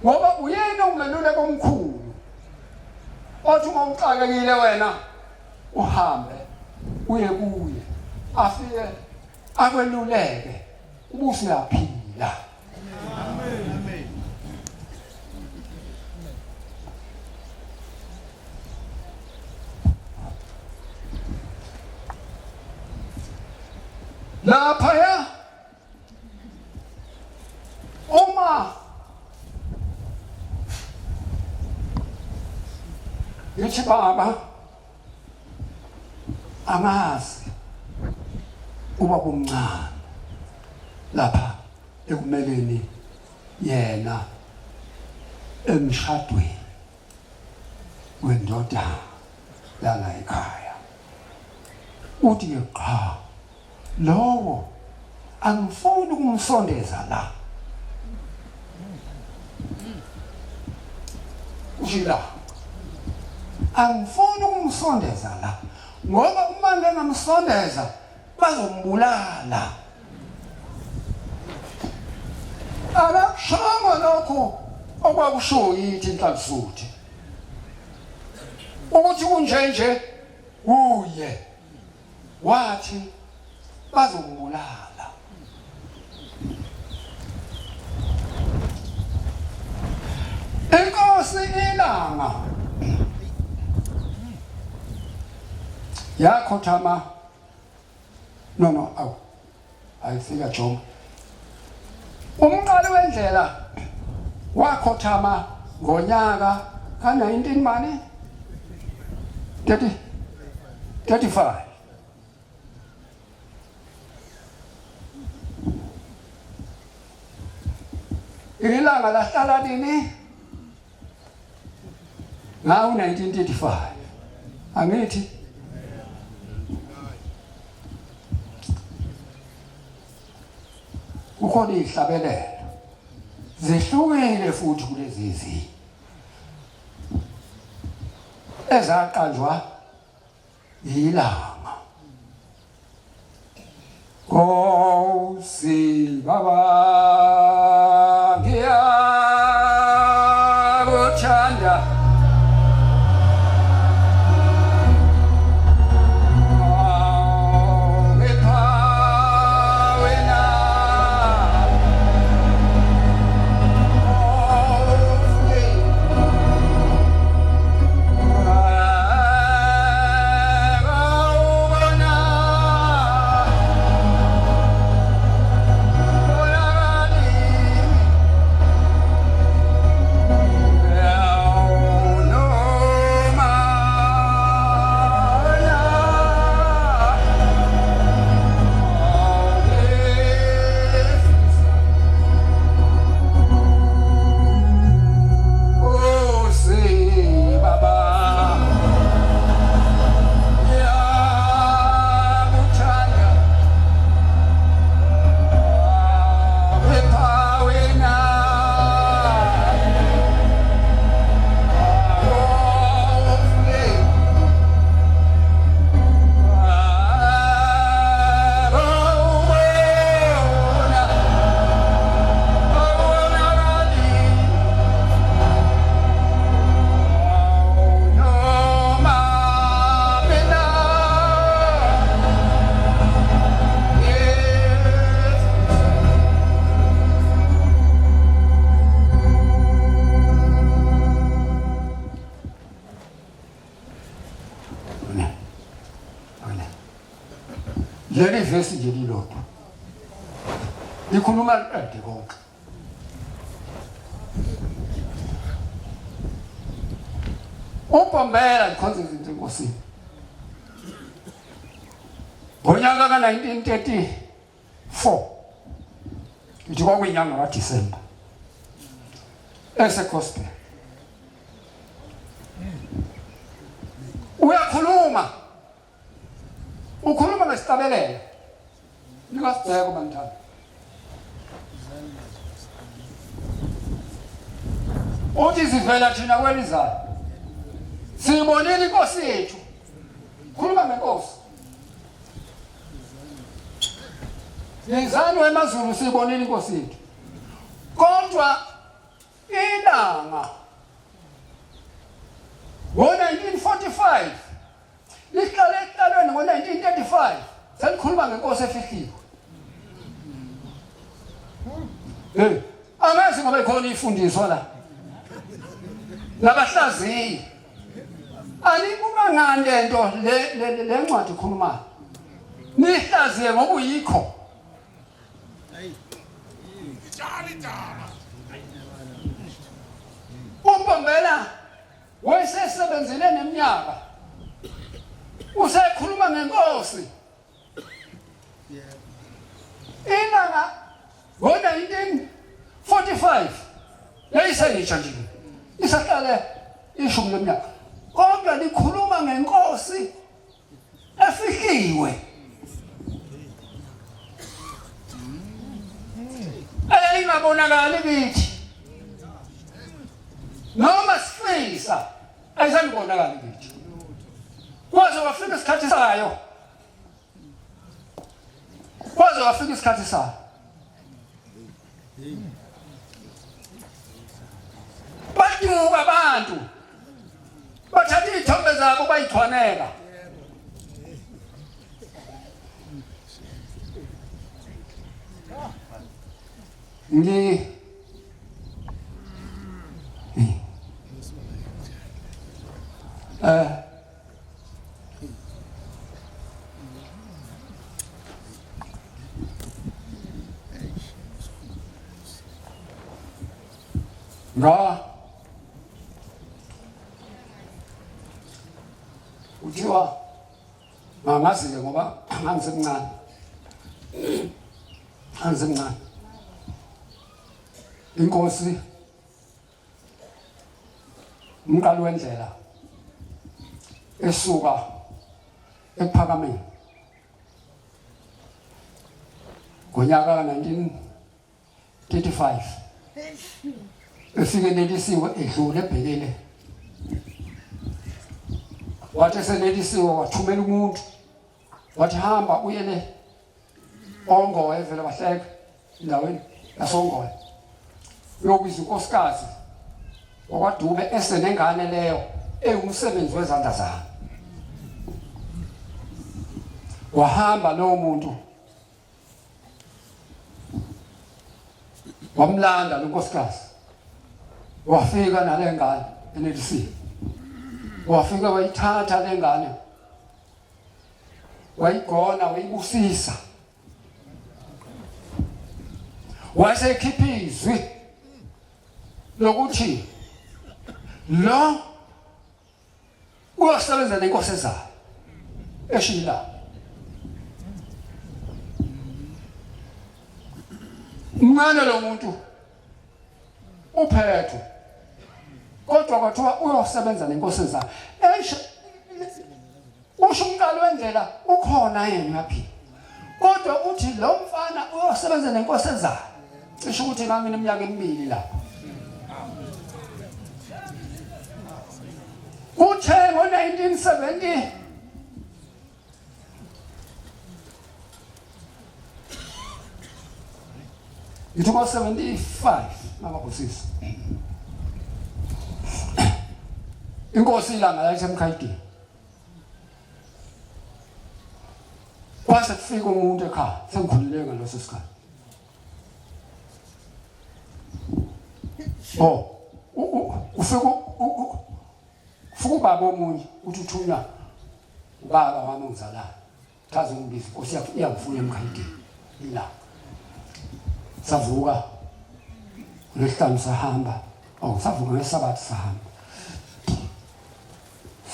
ngoba uyena umeluleki omkhulu othi uma uxakekile wena uhambe uye kuye afike akweluleke ubusi uyaphila. Amen. Lapha ya uma yithi baba angazi uba kumncane lapha ekumeleni yena emshadweni wendoda lana ekhaya uthi qha lowo angifuni ukumsondeza la ushila angifuni ukumsondeza la ngoba uma ngingamsondeza bazombulala akakushongo lokho okwakusho yithi inhlansuthi ukuthi kunjenje uye wathi bazombulala inkosi ilanga yakhothama no awu ayifika jonga umqali wendlela wakhothama ngonyaka ka-19 mani 35 ilanga lahlala nini ngawo 1935 angithi ukhona ihlabelelo zehlukile futhi kulezi izinto ezaqanjwa yilanga Nkosi baba ngiyakuthanda leli vesi nje lilodwa likhuluma ede konke uBombela ikhonza izinto enkosini ngonyaka ka-1934 ithi kwakuyinyanga kaDisemba esegospel ukhuluma ngesitabelelo nikaSibheko bantwana uthi sivela thina kwelizayo siyibonile inkosi yethu khuluma ngenkosi yizani wemazulu siyibonile inkosi yethu kodwa ilanga ngo-1945 lihlale ekuqalweni ngo-1935 selikhuluma ngenkosi efihliwe angazi ngoba ikhona ifundiswa la nabahlaziyi anibuka ngani lento le ncwadi ikhulumayo nihlaziye ngoba uyikho uMbombela wayesesebenzile neminyaka usekhuluma ngenkosi ilanga ngo-1945 yayiseyitsha nje isahlale ishumi leminyaka kodwa likhuluma ngenkosi efihliwe ayingabonakali kithi noma sifisa ayisandibonakali kithi kwaze wafika isikhathi sayo baduka abantu bathatha iy'thombe zabo bayithwaneka kuthiwa ngangazi-ke ngoba angisemncane inkosi umqali wendlela esuka ePhakameni ngonyaka ka-1935 efike nelisiwe edlule ebhekele wathi esenelisiwe wathumela umuntu wathi hamba uyele ongoye vele wahleka endaweni yasongoye uyobiza unkosikazi wakwaDube esenengane leyo eyumsebenzi wezandla zami wahamba lowo muntu wamlanda lo nkosikazi wafika nale ngane enelisiwe wafika wayithatha le ngane wayigona wayibusisa wasekhipha izwi lokuthi lo uyosebenza nenkosi ezayo eshila mncane lo muntu uphethwe kodwa kwathiwa uyosebenza nenkosi ezayo usho umqali wendlela ukhona yena yaphi kodwa uthi lo mfana uyosebenza nenkosi ezayo cishe ukuthi ngineminyaka emibili lapha uthe ngo-1970 ithi ngo-75 mababusisi inkosi ilanga yayisemkhayidini kwase kufika umuntu ekhaya sengikhululeke ngaleso sikhathi ufika ubaba omunye uthi uthunywa ubaba wami ongizalayo chaza umbizi inkosi iyangifuna emkhayidini ila savuka ngesihlanu sahamba savuka ngesabatha sahamba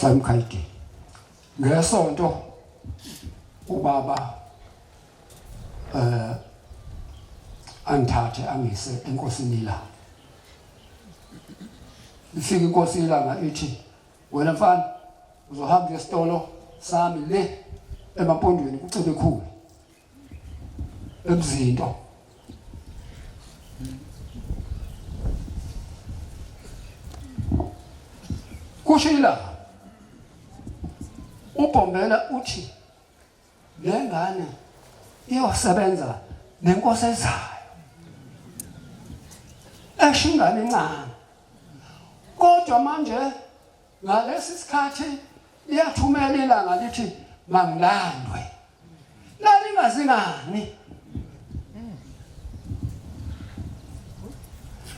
samkhayidini ngesonto ubaba angithathe angise enkosini la ifika inkosi ilanga ithi wena mfana uzohamba esitolo sami le emampondweni kucebe khulu emzinto kushila uBhombela uthi le ngane iyosebenza nenkosi ezayo eshingane encane kodwa manje ngalesi sikhathi iyathumela ilanga lithi mangilandwe lalingazingani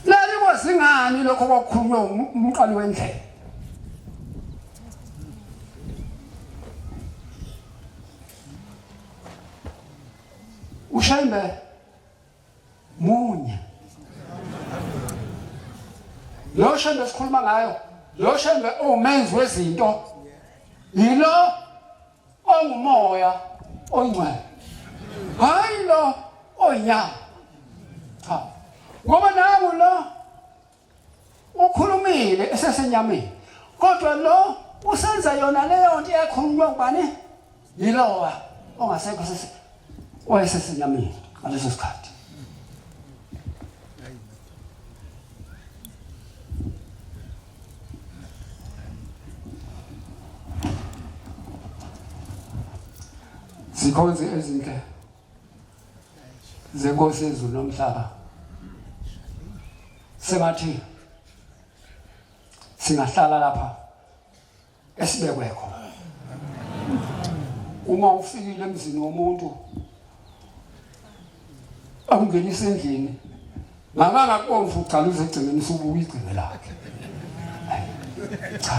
lalingazingani lokho kwakhulunywa umqali wendlela ushembe munye lo shembe sikhuluma ngayo lo shembe umenzi wezinto yilo ongumoya oyingcwele hayi lo oyinyama cha ngoba nangu lo ukhulumile esesenyameni kodwa lo usenza yona leyo nto eyakhulunywa ngubani yilowa ongasekho owayesesenyameni ngaleso sikhathi zikhonze ezinhle zenkosi yezulu nomhlaba sengathi singahlala lapha esibekwekho uma ufikile emzini womuntu akungenisa endlini ngakangakubomvu ucaluze egcimeni subuya igcine lakhe cha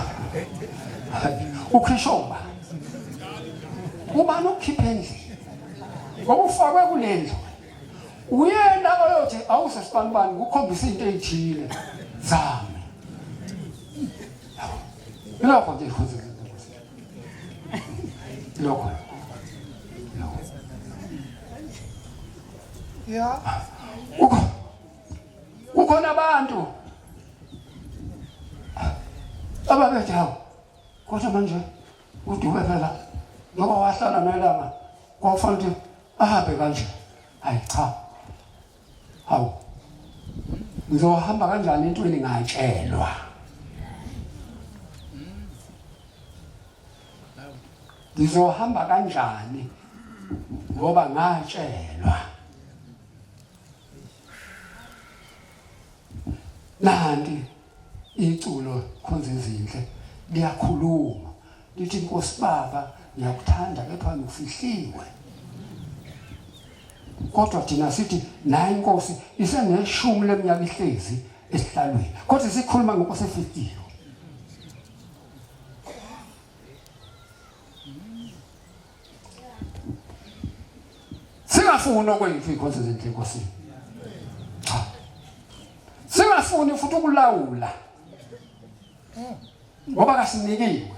ukhishomba ubani ukhipha endlini ngoba ufakwe kulendlu uyena oyothi awusesibanibani ukukhombisa into ezithile zami lokho nje futhi lokho ya ukhona abantu ababethi hawo kodwa manje uDube phela ngoba wahlala nelanga kwafanele ukuthi ahambe kanje hayi cha hawo ngizohamba kanjani entweni ngatshelwa ngizohamba kanjani ngoba ngatshelwa nanti iculo khonze izinhle liyakhuluma lithi Nkosi Baba ngiyakuthanda kepha ngifihliwe kodwa thina sithi nayi inkosi iseneshumi leminyaka ihlezi esihlalweni kodwa sikhuluma ngenkosi efihliwe singafuni okwenza ikhonze izinhle enkosini singafuni futhi ukulawula ngoba kasinikiwe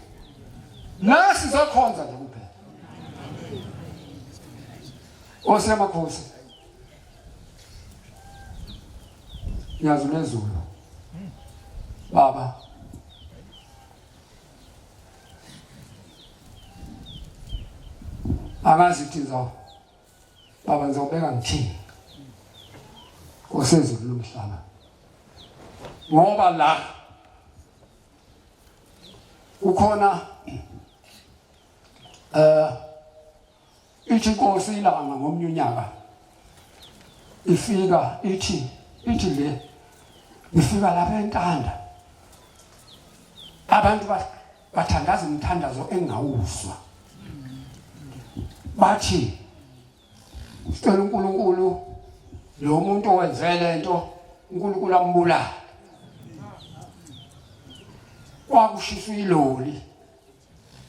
la sizokhonza nje kuphela osemakhosi yazulezulu baba angazi thizo baba ngizobeka ngithini osezulu lomhlaba ngoba la ukhona ithi inkosi ilanga ngomnye unyaka ifika ithi le ifika lapha eNtanda abantu bathandaza umthandazo engawuzwa bathi sicela uNkulunkulu lo muntu owenze lento uNkulunkulu ambulala kwakushiswa iloli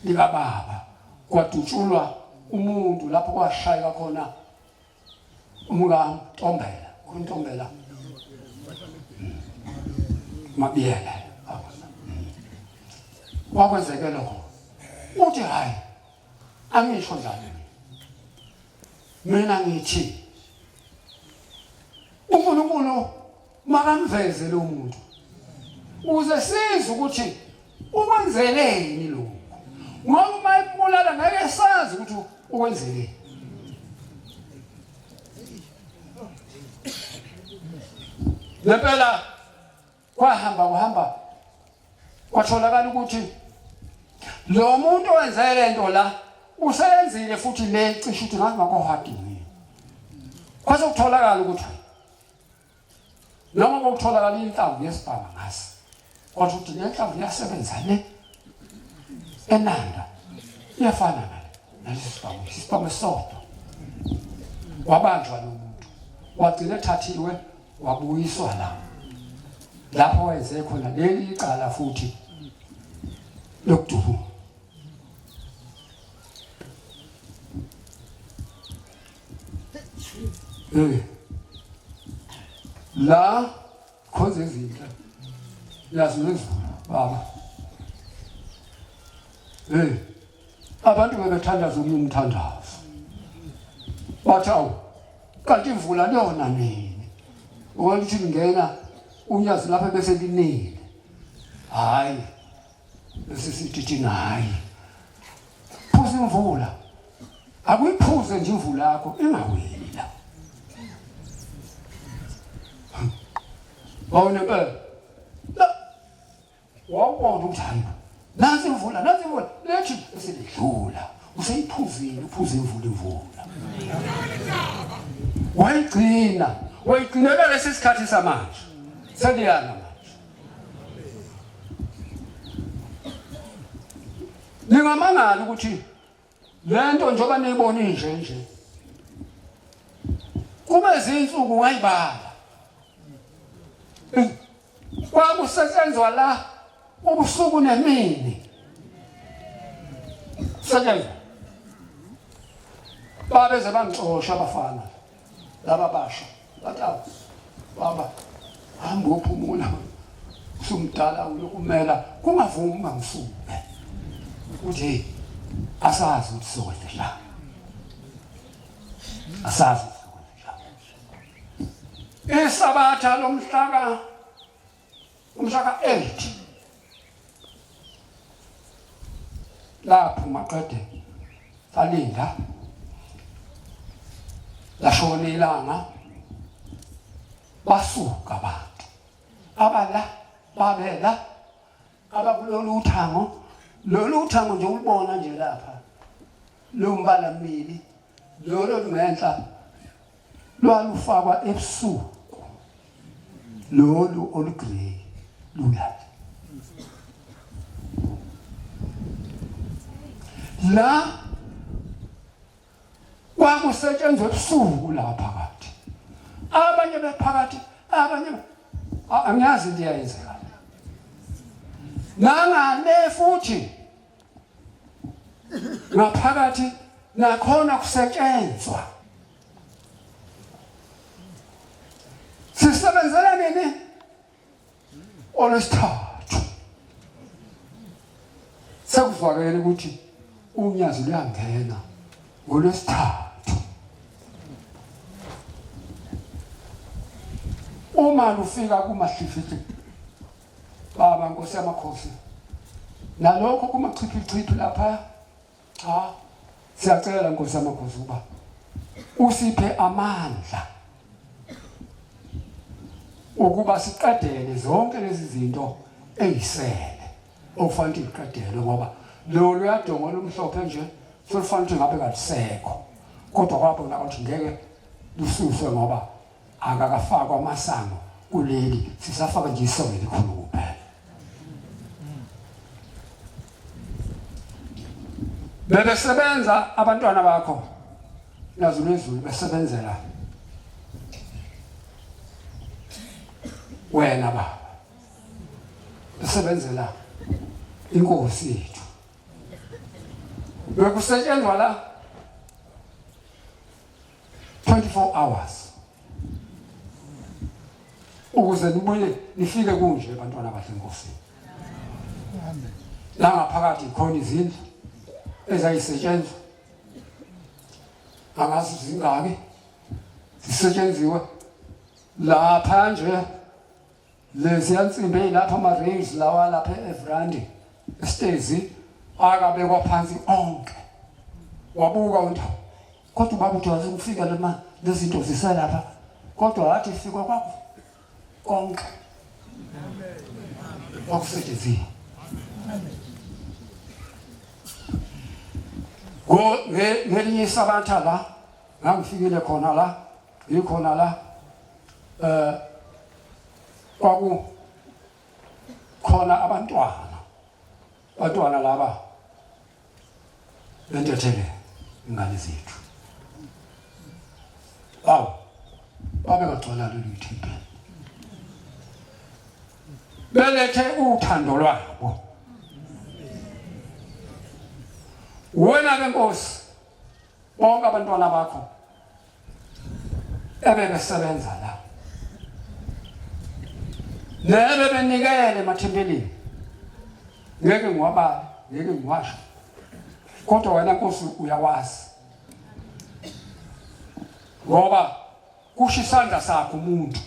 lika baba kwadutshulwa umuntu lapho kwashayeka khona umka Ntombela kuNtombela Mabiyela wakwenzeke lokho uthi hayi angisho njalo mina ngithi uNkulunkulu makamveze lo muntu uze size ukuthi ukwenzeleni lokho ngoba uma ebulala ngeke sazi ukuthi ukwenzeleni. Lempela kwahamba kwatholakala ukuthi lo muntu owenze lento la usenzile futhi le cishe ukuthi ngathi makohadini. Kwase kutholakala ukuthi noma kokutholakala inhlamvu yesibaba ngasi kodwa ukuthi lenhlamvu iyasebenza le enanda iyafana nalesibaba sodwa. Wabanjwa lo muntu wagcina ethathiwe wabuyiswa lapho wenze khona leli icala futhi lokudubu. La khoze izinhle yazizula baba abantu bebethandaza umthandazo bathi awu kanti imvula liyona nini ukuthi ngena unyazi lapha bese linile hayi bese sithi hayi phuza imvula akuyiphuze nje imvula yakho ingaweli la wawona la wawona ukuthi hayi nansi imvula lethi eselidlula useyiphuzile uphuze imvula wayigcinela lesi sikhathi samanje seliyana manje. Ningamangala ukuthi lento njengoba niyibona nje kube izinsuku ngayibala kwakusetshenzwa la ubusuku nemini setshenzwa babeze bangixosha abafana laba basha batawu baba hamba uphumula usumdala ulokumela kungavumi bangisuke uthi asazi ukuthi sokwenze la asazi isabatha lomhlaka 8 lapho maqede salinda lashona ilanga basuka abantu abala babela abakulolu uthango lolu uthango nje ulibona nje lapha lo mbala mili lolo lungenhla lwalufakwa ebusuku lolu olugrey lulala la kwakusetshenzwa ebusuku la phakathi abanye bephakathi abanye angiyazi into eyenzeka nangale futhi ngaphakathi nakhona kusetshenzwa sisebenzela nini olwesithathu sekuzwakele ukuthi unyazi luyangena ngolwesithathu uma lufika kumahlifiti baba Nkosi yamakhosi nalokho kumachiphicipi lapha siyacela Nkosi yamakhosi uba usiphe amandla ukuba siqedele zonke lezi zinto ezisele okufanele iqedele ngoba lo luyadonga lomhlophe nje sofanele ukuthi ngabe kalisekho kodwa kwabona ukuthi ngeke lususwe ngoba akakafakwa amasango kuleli sisafaka nje isongo elikhulu kuphela. Bebesebenza abantwana bakho nazo lezulu besebenzela wena baba besebenzela inkosi yethu bekusetshenzwa la 24 hours ukuze nibuye nifike kunje abantwana baseNkosini. La ngaphakathi khona izindlu ezayisetshenzwa angazi zingaki zisetshenziswe lapha nje lezi yansimbi lapha ama-rings lawa lapha evrandi estezi akabekwa phansi onke wabuka uNtaba kodwa ubaba uthi wasukufika lezi zinto ziselapha kodwa wathi fika kwakho konke wakusetshenziswa ngelinye isabatha la ngangifikile khona la ngikhona la kwaku khona abantwana laba bentethele ingane zethu babengagcwala lolu thempeli belethe uthando lwabo wena benkosi bonke abantwana bakho ebebesebenza la nebe benikele emathempelini ngeke ngiwabale ngeke ngiwasho kodwa wena Nkosi uyawazi ngoba kusho isandla sakho umuntu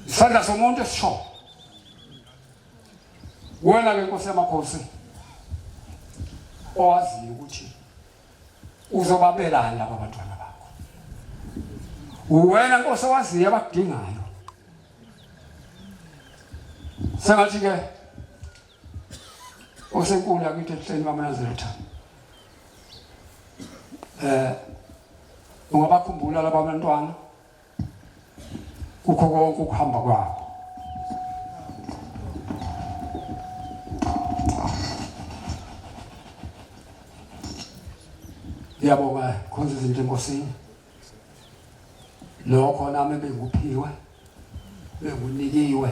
isandla somuntu esisho wena ke Nkosi yamakhosi owazi ukuthi uzobabelana laba bantwana bakho wena Nkosi owazi abakudingayo sengathi ke osenkulu yakithi ehleni kaMaNazaretha ungabakhumbula laba bantwana kukho konke ukuhamba kwabo ngiyabonga khonza izinto enkosini lokho nami benguphiwe bengunikiwe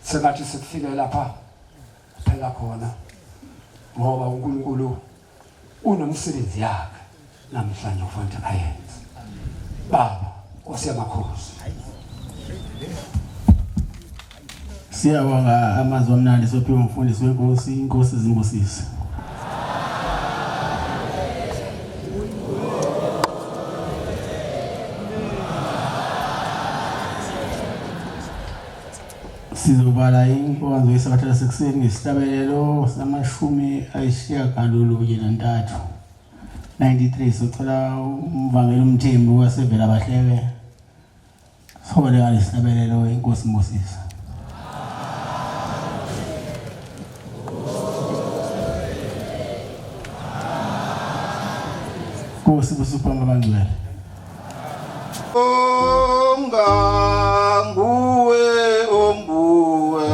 sengathi sikufike lapha phela khona ngoba uNkulunkulu unomsebenzi yakhe namhlanje ufanele ayenze baba Nkosi yamakhosi siyabonga amazwi amnandi sophiwe umfundisi wenkosi inkosi zimbusise sizobala inkonzo yesabatha lasekuseni ngesihlabelelo samashumi ayishiyagalolunye nantathu 93 socela umvangeli umthembu wasevela bahleke sibone ngalesihlabelelo inkosi Moses Nkosi busupanga bangcwele nguwe ombuwe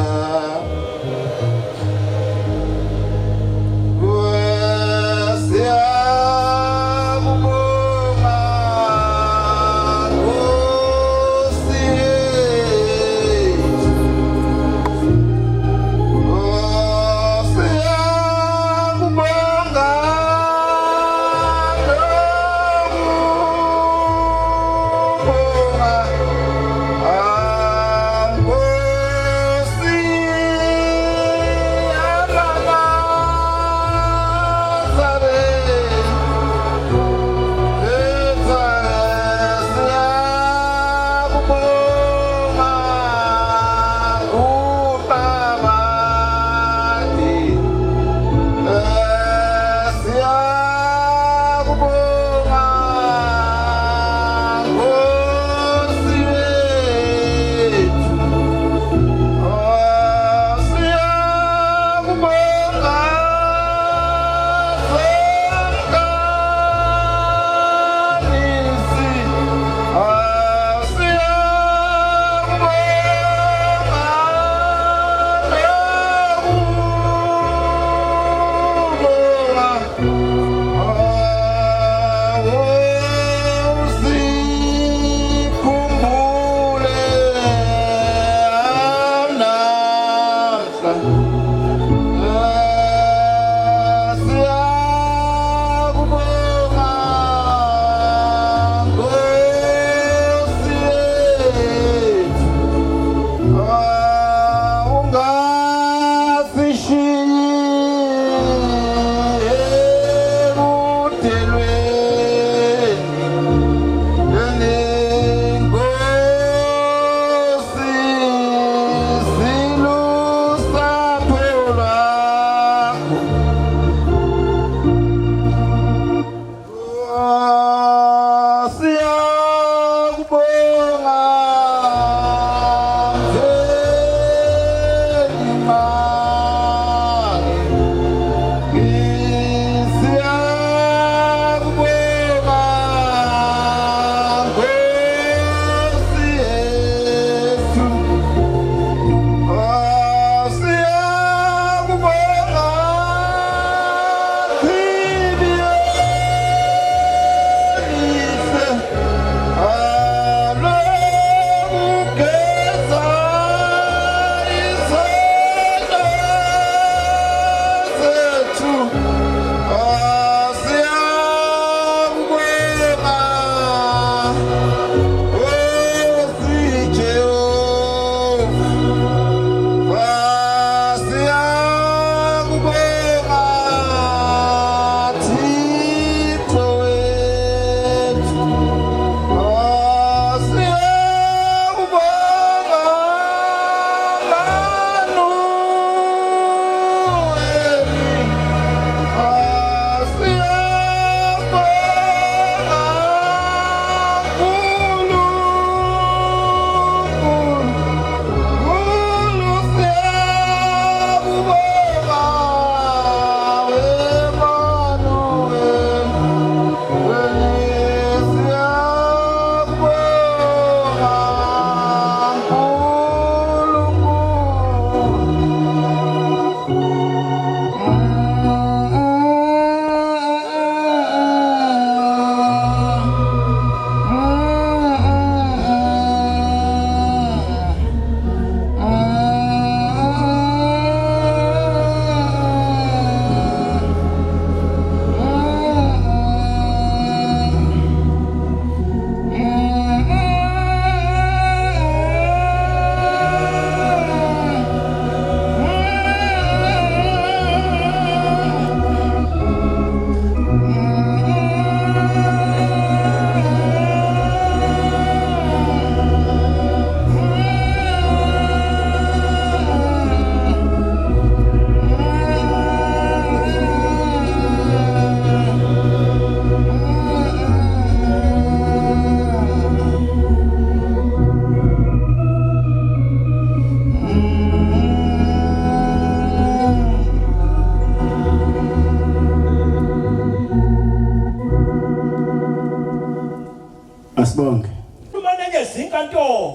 Asibonge. Umanenye zinkanto.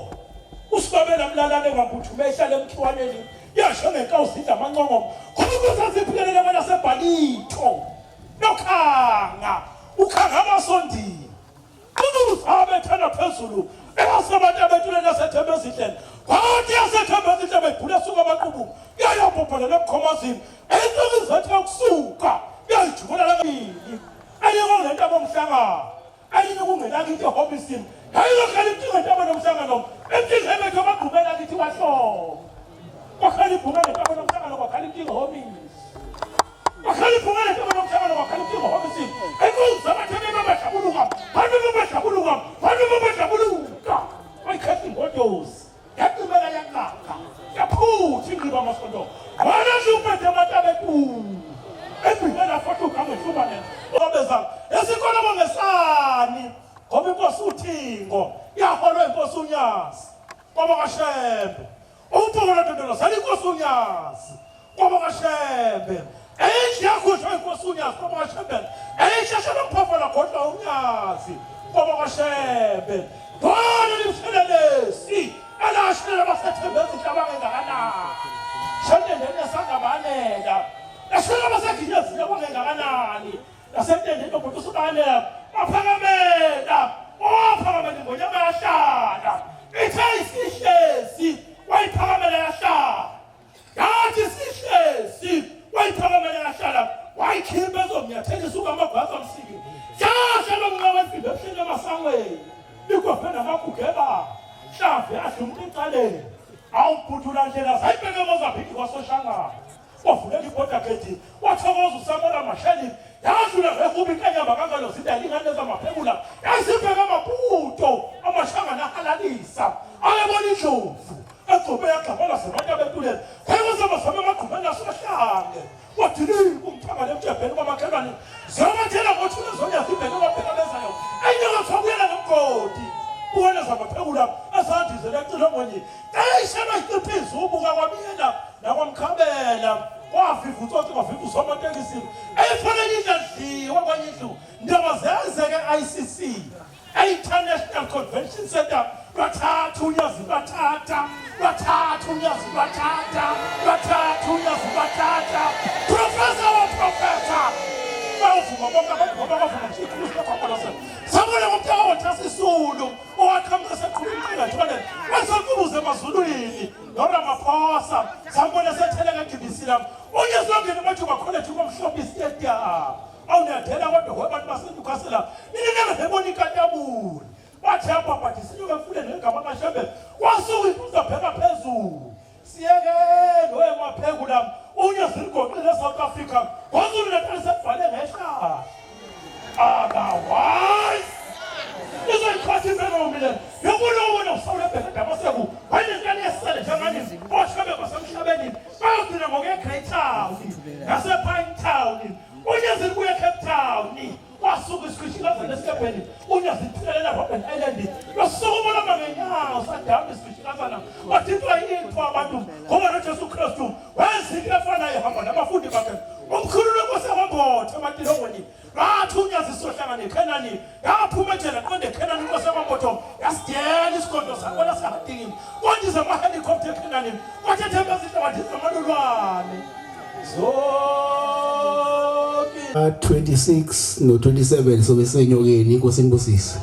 Usibabela mlalane ngaphuthume ehlale emkhiwaneni. Yasho ngenkawu sidla amancongo. Khona kusasiphelele wena sebhalito. Nokhanga. Ukhanga amasondini. Uzabe thana phezulu. Eyasabantu abethule nasethembe ezidleni. Kwathi yasethembe ezidleni bayibhula suka amaqhubu. Yayapophala nobukhomazini. Ensuku zethe ukusuka. Yayijubula lakini. Ayiko ngento abomhlangano. Ayiko kungena into hobbiesini. Ayiko khali into abomhlangano. Emthini emethe amaqhubela kithi wahlo. Wakhali phuma ngento abomhlangano wakhali into hobbies. Wakhali phuma ngento abomhlangano wakhali into hobbies. Ayiko zabathebe babajabuluka. Babajabuluka. Ayikhathi ngodos. Yaqhubeka yaqaka. Yaphuthi ingqiba amasondo. Wala shuphethe amatabethu. Ebhekela futhi ukhanga hlubane. Obeza esikole bongesani. Ngoba inkosi uThingo yaholwa inkosi uNyasi. Ngoba kaShembe. Uphokela ndodolo sali inkosi uNyasi. Ngoba kaShembe. Eyindlu yakhushwa inkosi uNyasi ngoba kaShembe. Eyishashela kuphofela godla uNyasi. Ngoba kaShembe. Bona limselelesi. Alashela basethembeza inhlabanga ngakana. Shandendene sangabanela. Ashela baseginyezi yabangakanani. Nasentendeni ukuthi usubanela. Baphakamela. Ophakamela ngonyama yahlala. Ithe isihlezi wayiphakamela yahlala. Yathi isihlezi wayiphakamela yahlala. Wayikhipha ezomnyathela isuka amagwaza amsiki. Yashela ngqawe ifindo ehlele emasangweni. Ikwafena makugeba. Mhlambe ahlumka icaleni. Awuphuthula ndlela sayibheke Mozambique kwaSoshangana. Wavulela ibhoda kethi wathokoza uSamela Mashali yadlula ngehubi inkanyamba kankalo zidala ingane zamaphekula yasibheka amaputo amashangana ahalalisa ayebona indlovu egcobe yagxabala sebantu abentuleni kwayekuzama sami amagqumeni asohlange wathini kumthanga lemjebheni kwamakhelwane ziyabathela ngothule zonya zibheke ababhekabezayo enyakathokwela nomgodi ubone zamaphekula asandizela ecilongweni eyishela iqiphiza ubuka kwamina nakwamkhabela wafifa utsotsi wafifa usomatekisini eyifanele indladliwa kwanye indlu ndaba zenzeke ICC International Convention Center bathatha unyazi bathatha professor wa professor bawuvuma bonke abantu bavuma nje kwakhona sabona ngomntaka wothasisulu owakhamisa seqhubeka njalo wasequbuze emazulwini noRamaphosa sambona setheleka ngibisila onyezongena emathuba college komhlobo istadium awunyathela kodwa kwabantu baseNewcastle ninike hebona inkathabuli bathi apha bathi sinyuke emfuleni ngegama kaShembe wasuka ibuza pheka phezulu siyeke noemaphekula unyeziligoqile eSouth Africa kwazulu Natal sekuvale ngehla otherwise izoyikhathi impela umile yokubona usawule bheka Damaseku wayengane yesale njengani oShembe basemhlabeni bayogcina ngokuyeGreat Town nasePine Town unyezili kuye Cape Town wasuka isikhishikazi lesikebheni unyazithulela Robben Island losuku ubona mangenyawo sadama isikhishikazana wathithwa yinto abantu ngoba noJesu Kristu wenzike efanayo hamba nabafundi bakhe umkhululi wenkosi yakwambotha ematilongweni bathi unyazisohlanga neKhenani yaphuma ejele qonde eKhenani inkosi yakwambotho yasidela isikhondo sakona sakadingini kondize amahelicopter eKhenani wathethemba izihlabathi zamalulwane 26 no 27 sobe senyokeni inkosi inbusisi